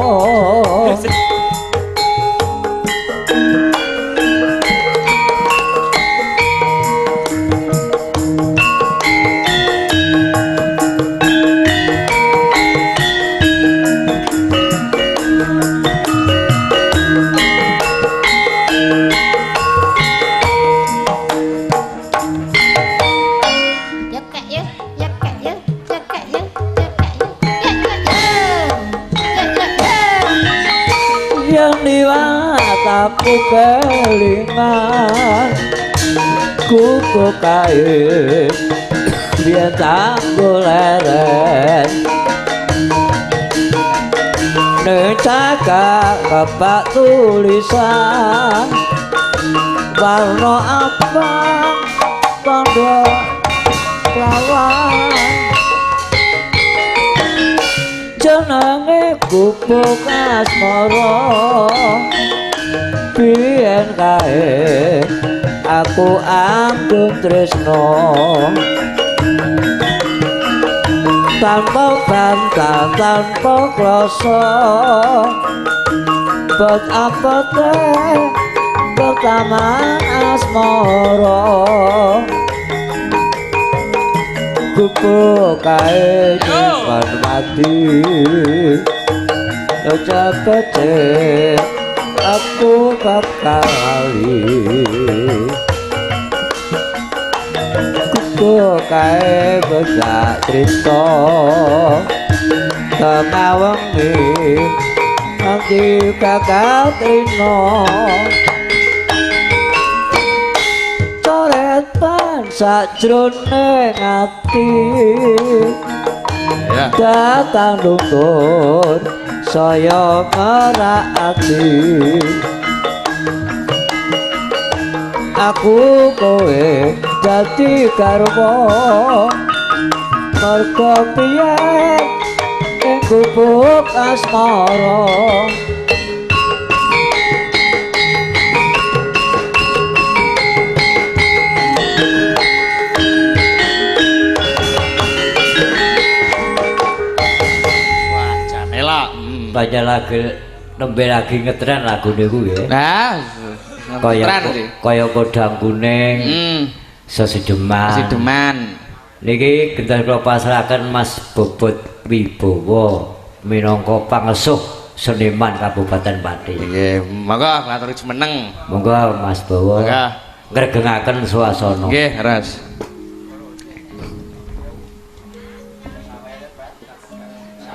aku kelingan kuku kain biar tak leren necaka kapak tulisan warna abang tondo lawan jenenge gubuk asmara biyen kae aku anggun tresno tanpa bantah tanpa krasa bet apa teh pertama asmara gubuk kae nyimpan mati cepet aku bakali kudu kae bocah crita kemawengi nanti kakak trino coretan sajroning ati datang dukun saya ngerakati aku kowe dadi garwa merga piye ing gubuk asmara banyak lagi nembe lagi ngetren lagu niku ya. Nah, kaya kodang kuning. Sesedeman. Sesedeman. Niki gentar kula pasrahaken Mas Bobot Wibowo minangka pangesuh seniman Kabupaten Pati. Nggih, monggo matur jumeneng. Monggo Mas Bowo. Monggo ngregengaken suasana. Nggih, ras.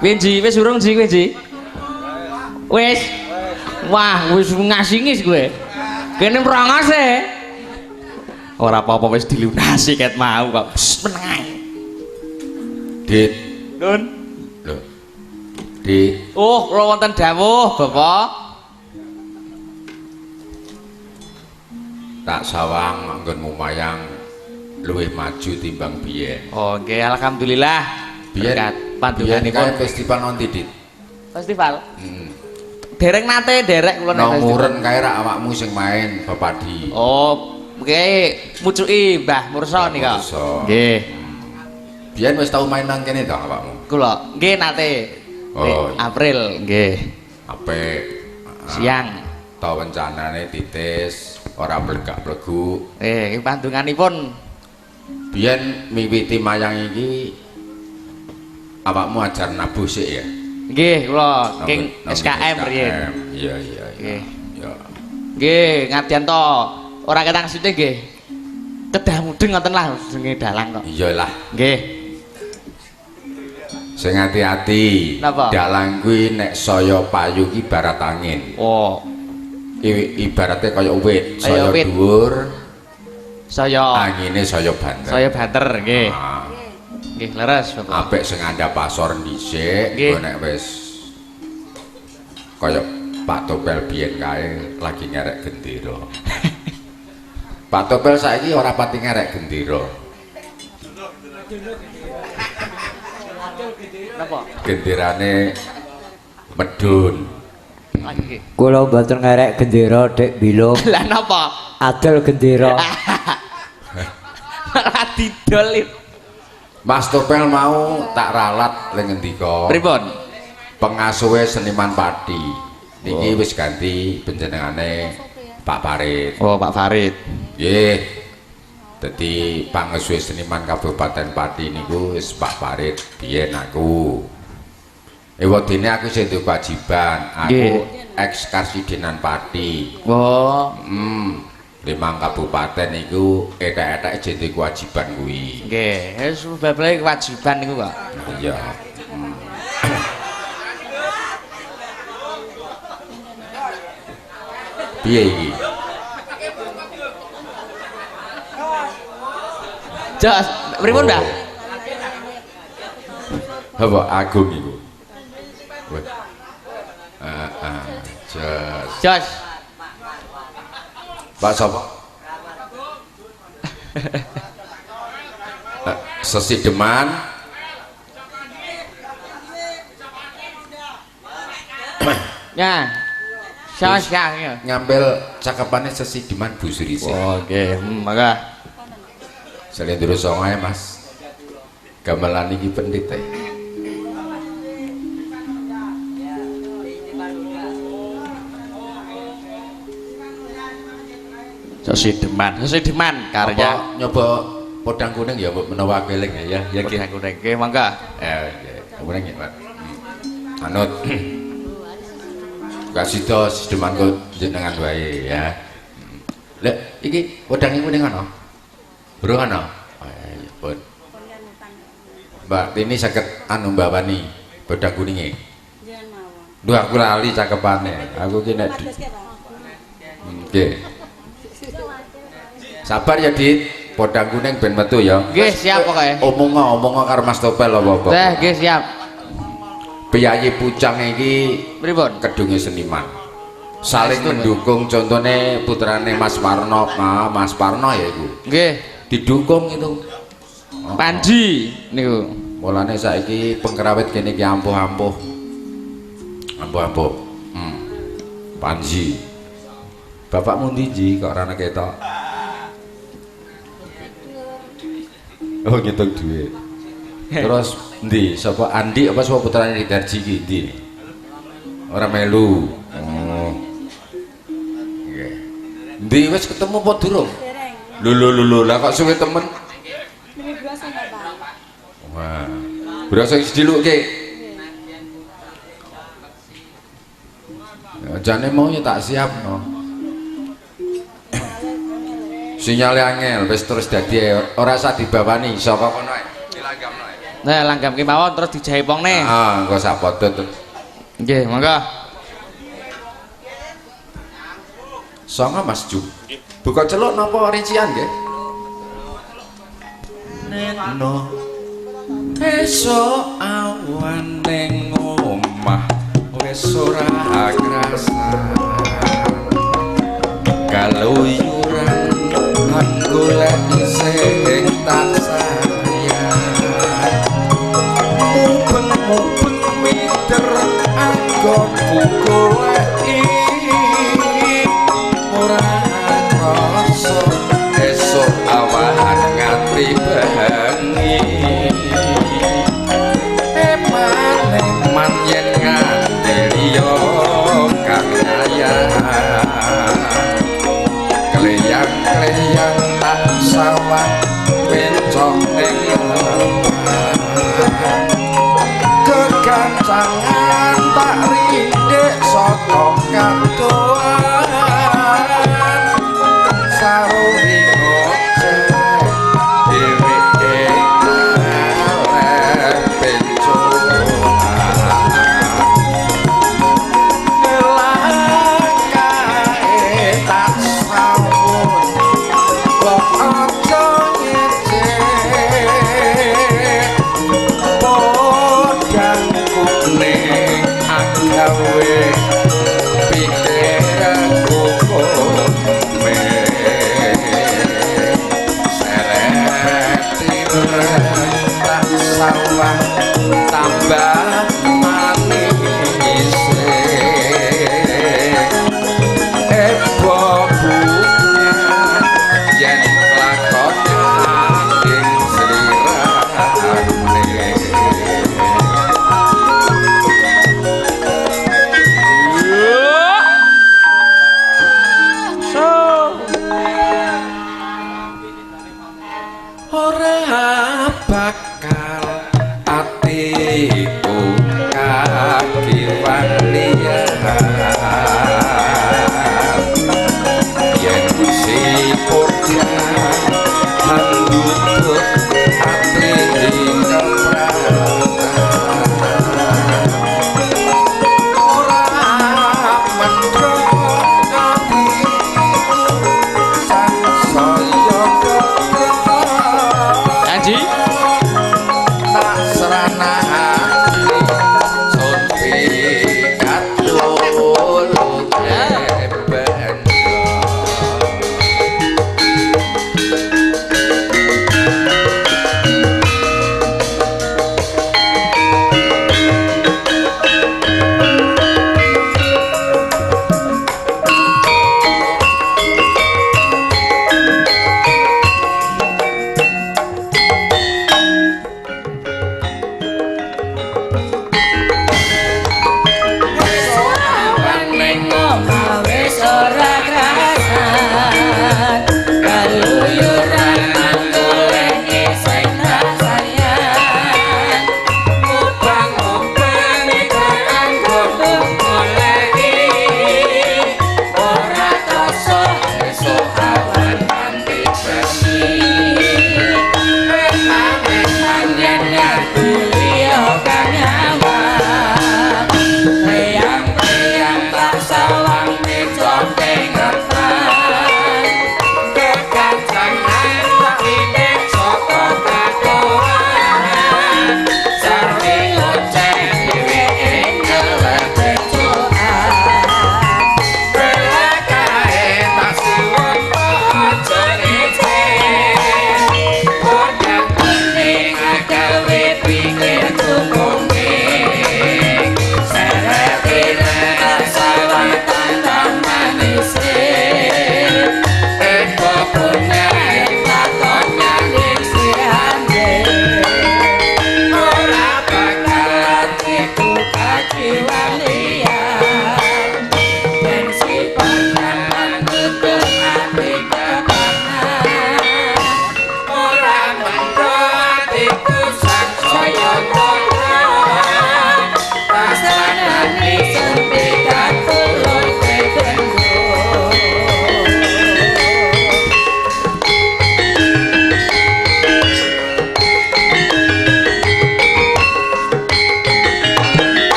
Winji, wis urung ji kowe ji? Wis. Wah, wis ngasingis kowe. Kene mrangos e. Ora apa-apa wis dilunasi ket mau kok. Meneng ae. Dit. Nun. Lho. Dit. Oh, kula wonten dawuh, Bapak. Tak sawang anggonmu mayang luwih maju timbang biyen. Oh, nggih alhamdulillah. Biyen panjenenganipun festival nanti Dit. Festival? Dereng nate derek kula nek nomuren kae rak awakmu sing main Bapadi. Oh, nggih mucuki Mbah Mursa nika. Nggih. Biyen wis tau main nang kene to awakmu? Kula nggih nate. Oh, April nggih. Apik. Siang. Tau rencanane titis, ora blegak-blegu. Iki pandunganipun. Biyen miwiti mayang iki awakmu ajar nabuh sik ya? Nggih, kula king SKM riyen. Iya, iya, iya. Ya. Nggih, ngadyan to. Ora ketang sithik nggih. Kedah mudeng ngoten lah jenenge dalang kok. Iyalah. Nggih. Sing ati-ati. Napa? Dalang kuwi nek saya payu ki ibarat angin. Oh. Ibaratnya kaya wit, saya dhuwur. Saya angine saya banter. Saya banter nggih. Nggih, leres Bapak. Apik sing ngandhap pasor dhisik, engko nek wis kaya Pak Topel biyen kae lagi ngerek gendera. Pak Topel saiki ora pati ngerek gendera. Napa? Genderane medun. Nggih. Kula mboten ngerek gendera Dik Bilung. Lah napa? Adol gendera. Ora didol. Mas Topel mau tak ralat ning ngendika. Pripun? pengasuhe seniman padi. Niki wis ganti panjenengane Pak Farid. Oh, Pak Farid. Nggih. Dadi pangasuhe seniman Kabupaten Pati niku wis Pak Farid biyen aku. Wedine aku sing duwe kewajiban. Aku ex Karsidenan Pati. Oh, Limang kabupaten niku etek-etek jadi kewajiban kuwi. nggih. Wis bab-babe kewajiban niku kok. Iya. Piye iki? Jos, pripun, Mbak? Apa agung iku? Wah. Jos. Jos. Pak sapa? Sesideman. Ya. Jos ya. Ngambil cakapannya Sesideman Bu Surise. Oh, nggih. Mangga. Salendro songae Mas. Gamelan iki pendhit e. Sesideman karya nyoba podang kuning ya menawa keling ya. Ya nggih. Podang kuning nggih, mangga. Nggih. Kuning nggih, Pak. Anut. Kasih to Sesideman kok jenengan wae ya. Lek iki podang kuning ana? Burung ana? Oh iya pun. Mbak Tini saged anu mbawani podang kuninge. Njen mawon. Duh aku lali cakepane. Aku ki nek nggih. Sabar ya Dit, podang kuning ben metu ya. Nggih, siap pokoke. Omongo karo Mas Topel apa-apa. Teh, nggih siap. Piyayi Pucang iki Pripun? kedunge seniman. Saling mendukung contohnya putrane Mas Parno, Mas Parno ya iku. Nggih, Didukung itu. Panji niku. Mulane saiki pengkerawit kene iki ampuh-ampuh. Ampuh-ampuh. Panji. Bapakmu ndi kok ora ana ketok? Oh ngitung duit. Terus ndi? Sapa Andi apa sapa putrane Darji iki ndi? Ora melu. Oh. Nggih. Ndi wis ketemu apa durung? Lho lah kok suwe temen? Wah. Berasa wis dilukke. Jane mau ya tak siapno. Sinyale angel wis terus dadi ora usah dibawani saka kono ae. Dilanggamno ae. Nah, langgam ki mawon terus dijahipongne. Engko sak podot. Nggih, monggo. Songo Mas Ju. Buka celuk napa rincian nggih? Neno esuk awan ning omah wis ora krasa. Kaluyuran lan golek sing tak sayang. Mubeng mider anggonku goleki ora krasa esuk awan nganti bengi. Eman yen nganti liya kang ayah kleyang tak sawang wencong ning kegancangan tak rindek saka kantoan saruri ngoceh dheweke kaleh penconan elakae tak sawun kok aja ngecek podang kuning agawe pikir ora bakal atiku kakiwan yen sipur handut ati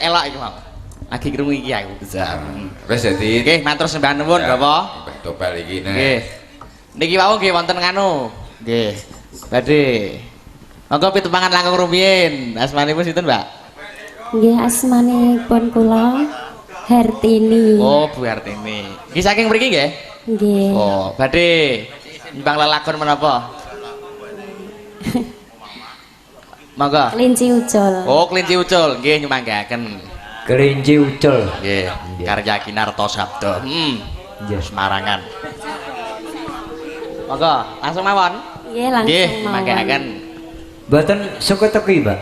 elok iki mau. Lagi krungu iki aku. Wis dadi. Nggih, matur sembah nuwun, Bapak. Mbah Topel iki nek. Nggih. Niki wau nggih wonten nganu. Nggih. Badhe. Monggo pitupangan langkung rumiyin. Asmanipun sinten, Mbak? Nggih asmanipun kula Hertini. Oh, Bu Hertini. Nggih saking mriki nggih? Nggih. Oh, badhe nyumbang lelagon menapa? Monggo. Kelinci ucul. Oh, kelinci ucul. Nggih nyumanggaken. Kelinci ucul. Nggih, karya Kinarto Sabda. Nggih, Semarangan. Monggo, langsung mawon. Nggih, langsung Nggih, mawon. nyumanggaken. Mboten suka teki, Mbak.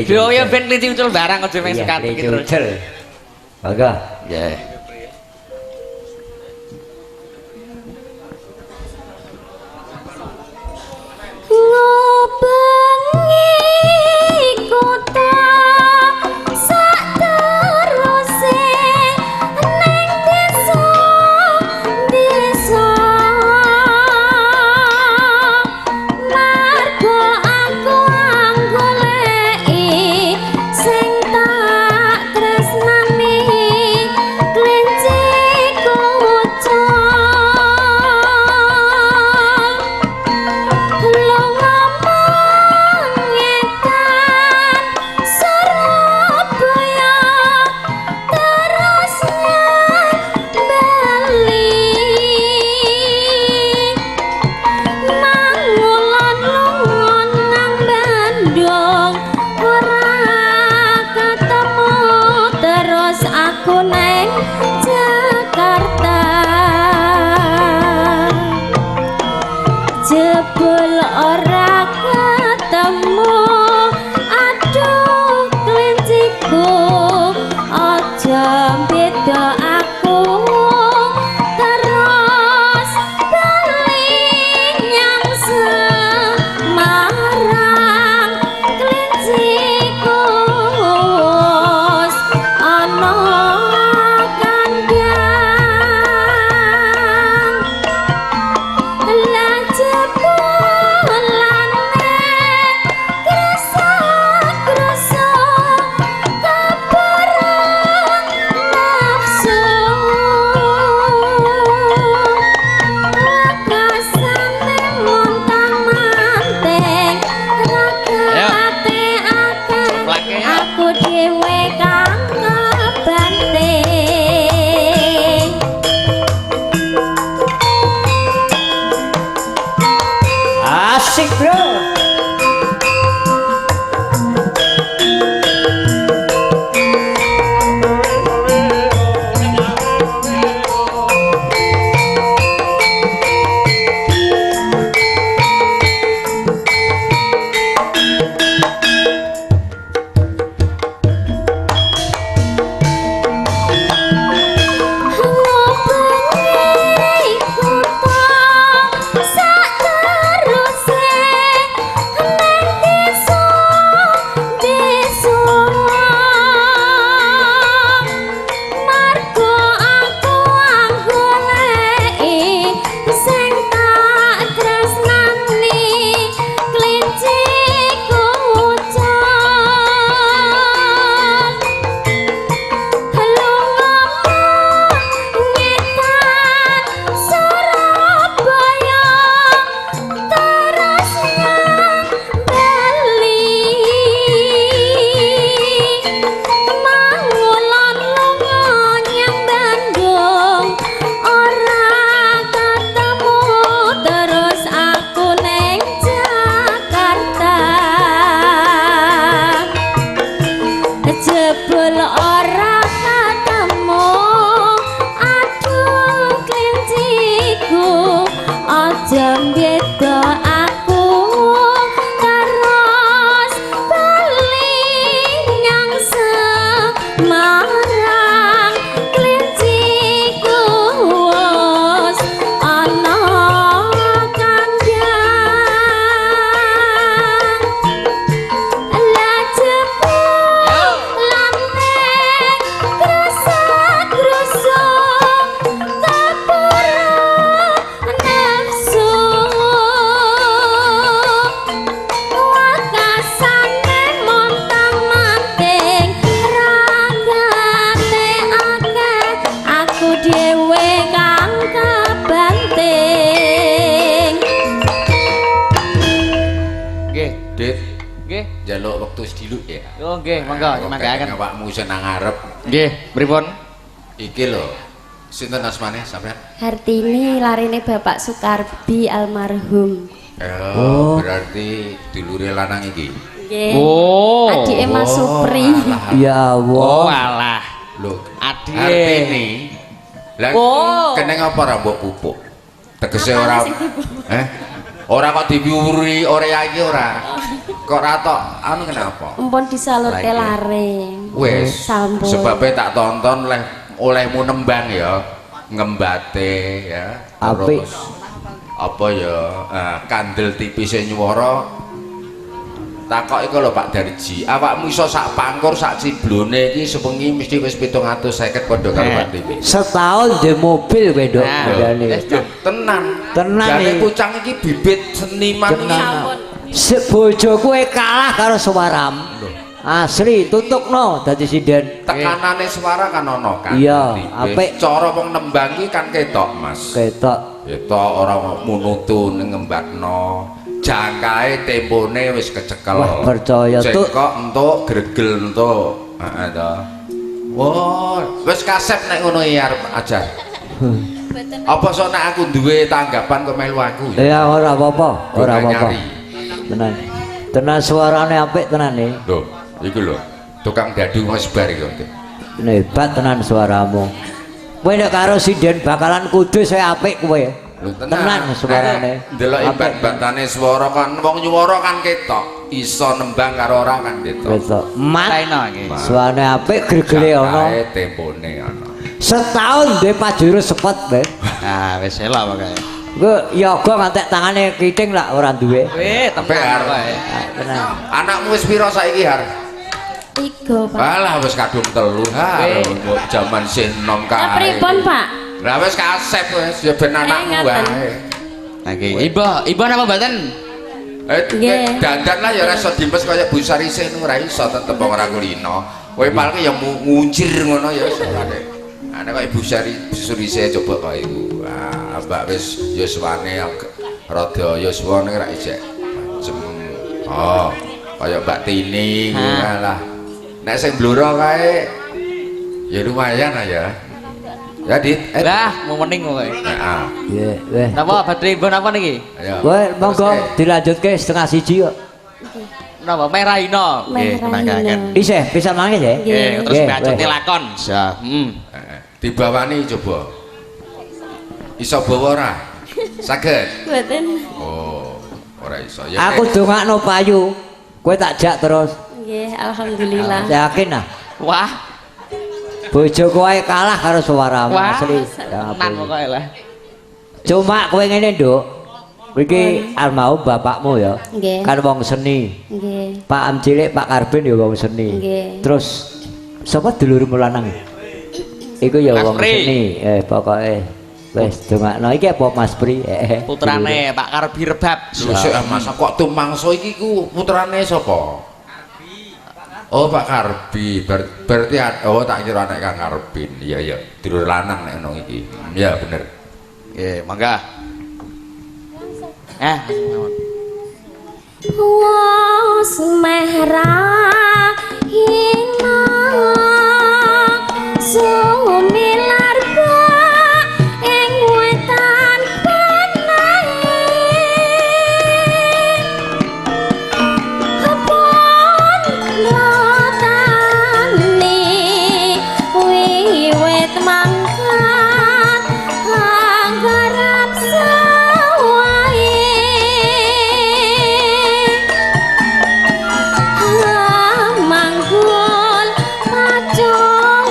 Yo ya ben kelinci ucul barang aja mung sekat iki terus. Ucul. Monggo. Nggih. Ngobengi kota sak teruse neng desa margo aku goleki sing tak tresnani njaluk wektu sediluk ya. Oh nggih, monggo manggaken. Awakmu senang ngarep. Nggih, pripun? Iki lho. Sinten asmane sampean? Hartini larine Bapak Sukarbi almarhum. Berarti dulure lanang iki. Nggih. Oh. Adike Mas Supri. Ya Oh, Allah. alah. Lho, Adike. Hartini. Lah Oh. keneng apa ra mbok pupuk? Tegese ora ora kok dipiwuri Orea iki ora. Kok ra tok anu kenapa? Empun disalurke lare. Wis. Sampun. Sebabnya tak tonton olehmu nembang ya, ngembate ya. Apik. Terus apa ya? Kandel tipise nyuwara. Takok iku lho Pak Darji, awakmu iso sak pangkur sak ciblone iki sewengi mesti wis 750 padha karo Pak TV. Setahun di mobil kowe nduk modane. Tenan. Tenan Jane iki. Pucang iki bibit seniman iki. Bojoku kalah karo suaram. Asli tutukno dadi sinden. Tekanane suara kan ono kan. Iya, Tipis. apik. Cara wong nembang iki kan ketok, Mas. Ketok. Ketok ora munutun ngembakno. Jangkae tempone wis kecekel. Wah, percaya tuh. Cekok entuk, gregel entuk. Heeh to. Wah, wis kasep nek ngono iki arep ajar. Apa sok nek aku duwe tanggapan kok melu aku ya? Ya ora apa-apa, ora Gua apa-apa. nyari. Tenan. Tenan suarane apik tenan nih. Lho, iki lho. Tukang dadu ngesbar iki. Hebat tenan suaramu. Kowe nek karo sinden bakalan kudus saya apik kowe. Lho Tenan suarane. Delok Apik. ibat-batane swara kan wong nyuwara kan ketok. Iso nembang karo ora kan ketok. Ketok. Mat. Laino iki. Suarane apik gregele ono. Jangkae tempone ono. Setahun dhe pajuru sepet, Mbak. Ah, wis elok pokoke. Gue yoga ngantek tangane kiting lah orang duwe. Weh, temen kowe. Tenang. Anakmu wis pira saiki, Har? 3, Pak. Alah wis kadung 3, Har. Mbok jaman sih nom Lah kae. pripun, Pak? Lah wis kasep wis ya ben anakmu ngaten. wae. Oke, Ibu napa mboten? Nggih. Dandan lah ya ora iso dimes kaya Bu Sarisih ora iso tetep ora kulino. Kowe palke ya nguncir ngono ya wis ora deh. Ana kok Ibu Sarisih coba kaya iku. Ah, Mbak wis yuswane rada yuswa ning ra ijek. Macem. Oh, kaya Mbak Tini ngono lah. Nek sing bluro kae ya lumayan aja. Ya Dit. Lah, mau mending kowe. Heeh. Iya, weh. Napa badhe Ibu napa niki? Ayo. Kowe monggo Terus, dilanjutke 1/2 kok. Napa merahino? Nggih, manggaken. Isih bisa mangis ya? Nggih, terus Nggih, ngacuti weh. lakon. Ya, Dibawani coba. Iso bawa ora? Saged. Mboten. Oh, ora iso. Ya. Aku dongakno payu. Kowe tak jak terus. Nggih, alhamdulillah. Yakin ah. Wah, Bojoku wae kalah karo suaramu wah. asli. Tenan Ya ampun. pokoke lah. Cuma kowe ngene, Nduk. Iki almarhum bapakmu ya. Nggih. Kan wong seni. Nggih. Pak Am cilik Pak Karbin ya wong seni. Nggih. Terus sapa dulurmu lanang? Iku ya Mas wong Pri. seni. Pokoke wis dongakno iki apa Mas Pri? Putrane Pak Karbi Rebab. Lho sik Mas kok tumangsa iki ku putrane sapa? Oh Pak Karbi, berarti oh tak kira anak Kang Karbin. Iya iya, dulur lanang nek ngono iki. Iya bener. Nggih, mangga. Was merah hina sumilar ba ing wetan penaing apun lotani wiwit mangkat anggarap sawae manggul pacong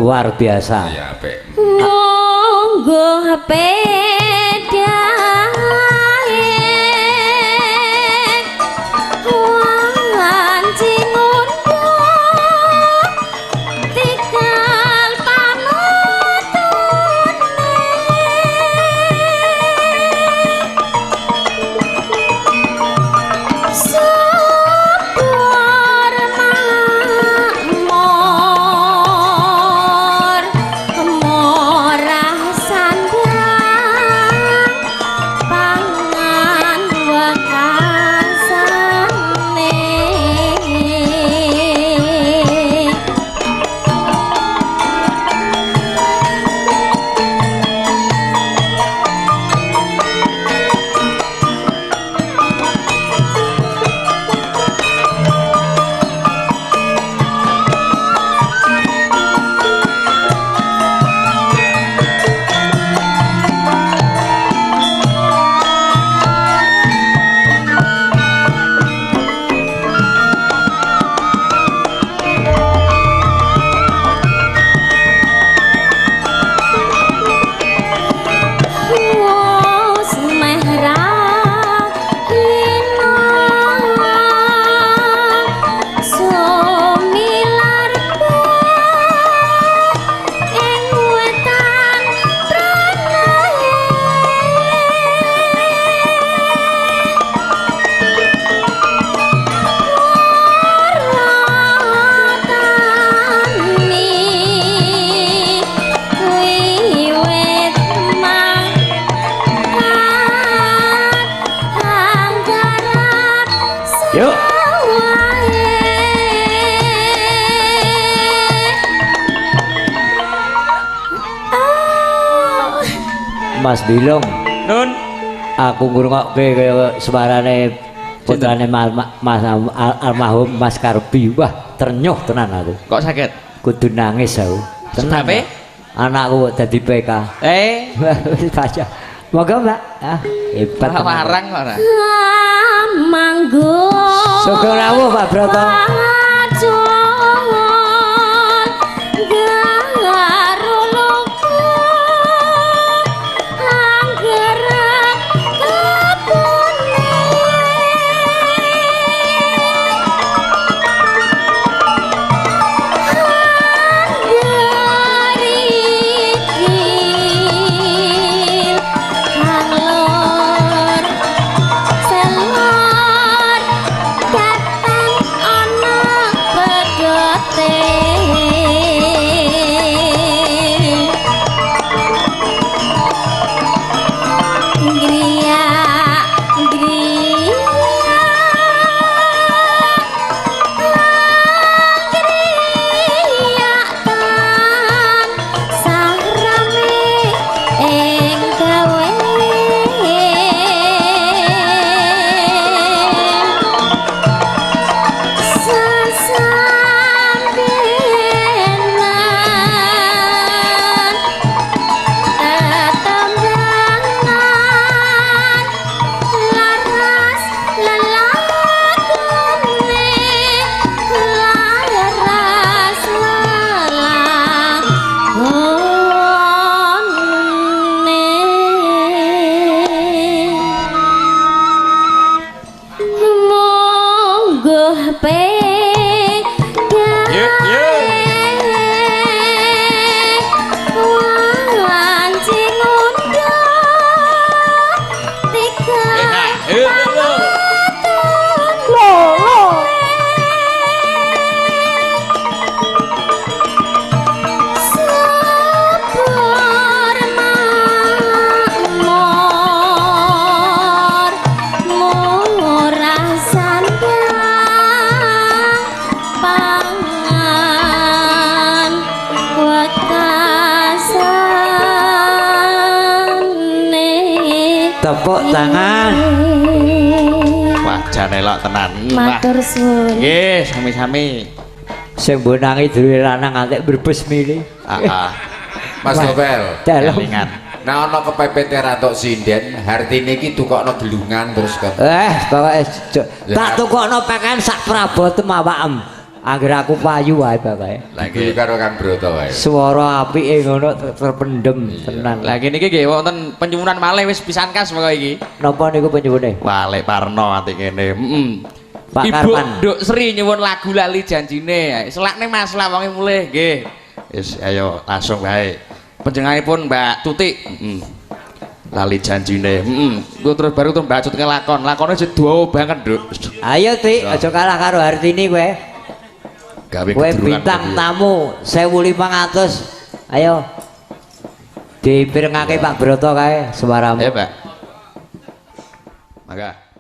luar biasa. Ya apik. monggo pedae wanci ngono tikal panutune sepur makmur morah sandang pangan wekasane wos merah lino sumilar ing wetan pranae ratani wiwit Yuk. Mas Bilung, Nun. aku ngrungokke kaya suarane putrane Mas almarhum Mas Karbi. Wah, ternyuh tenan aku. Kok sakit? Kudu nangis aku. Tenan. Sebabe? Anakku dadi PK. Wis baca. Moga Mbak. Ah, hebat. tenan. Warang kok ora. manggo Sugeng rawuh Pak Broto. Tepuk tangan. Wajah nelok tenan. Matur suwun. Nggih, sami-sami. Sing bonangi duwe lanang antek berbes milih. Mas Novel. Dalam. Kelingan. Nah ana kepepet ratok sinden, hartine iki tukokno gelungan terus kan. Pokoke tak tukokno pakaian sak prabotem awakem. Angger aku payu wae bae. Lagi karo Kang Broto wae. Swara apike ngono terpendem tenan. Lah kene iki nggih wonten penyuwunan malih wis pisan kas pokoke iki. Napa niku penyuwune? Walek Parno ati kene. Pak Ibu Karman. Nduk Sri nyuwun lagu lali janjine. Selakne Mas Lawange mulih nggih. Wis ayo langsung wae. Panjenenganipun Mbak Tutik. Lali janjine. Ku terus baru terus Mbak Cut ngelakon. Lakone sedo banget, Nduk. Ayo Tik, aja kalah karo Hartini kowe. Gawe Kowe kedurungan bintang kowe. tamu 1500. Ayo. Dipirengake Pak Broto kae suaramu. Ayo, Mbak. Mangga.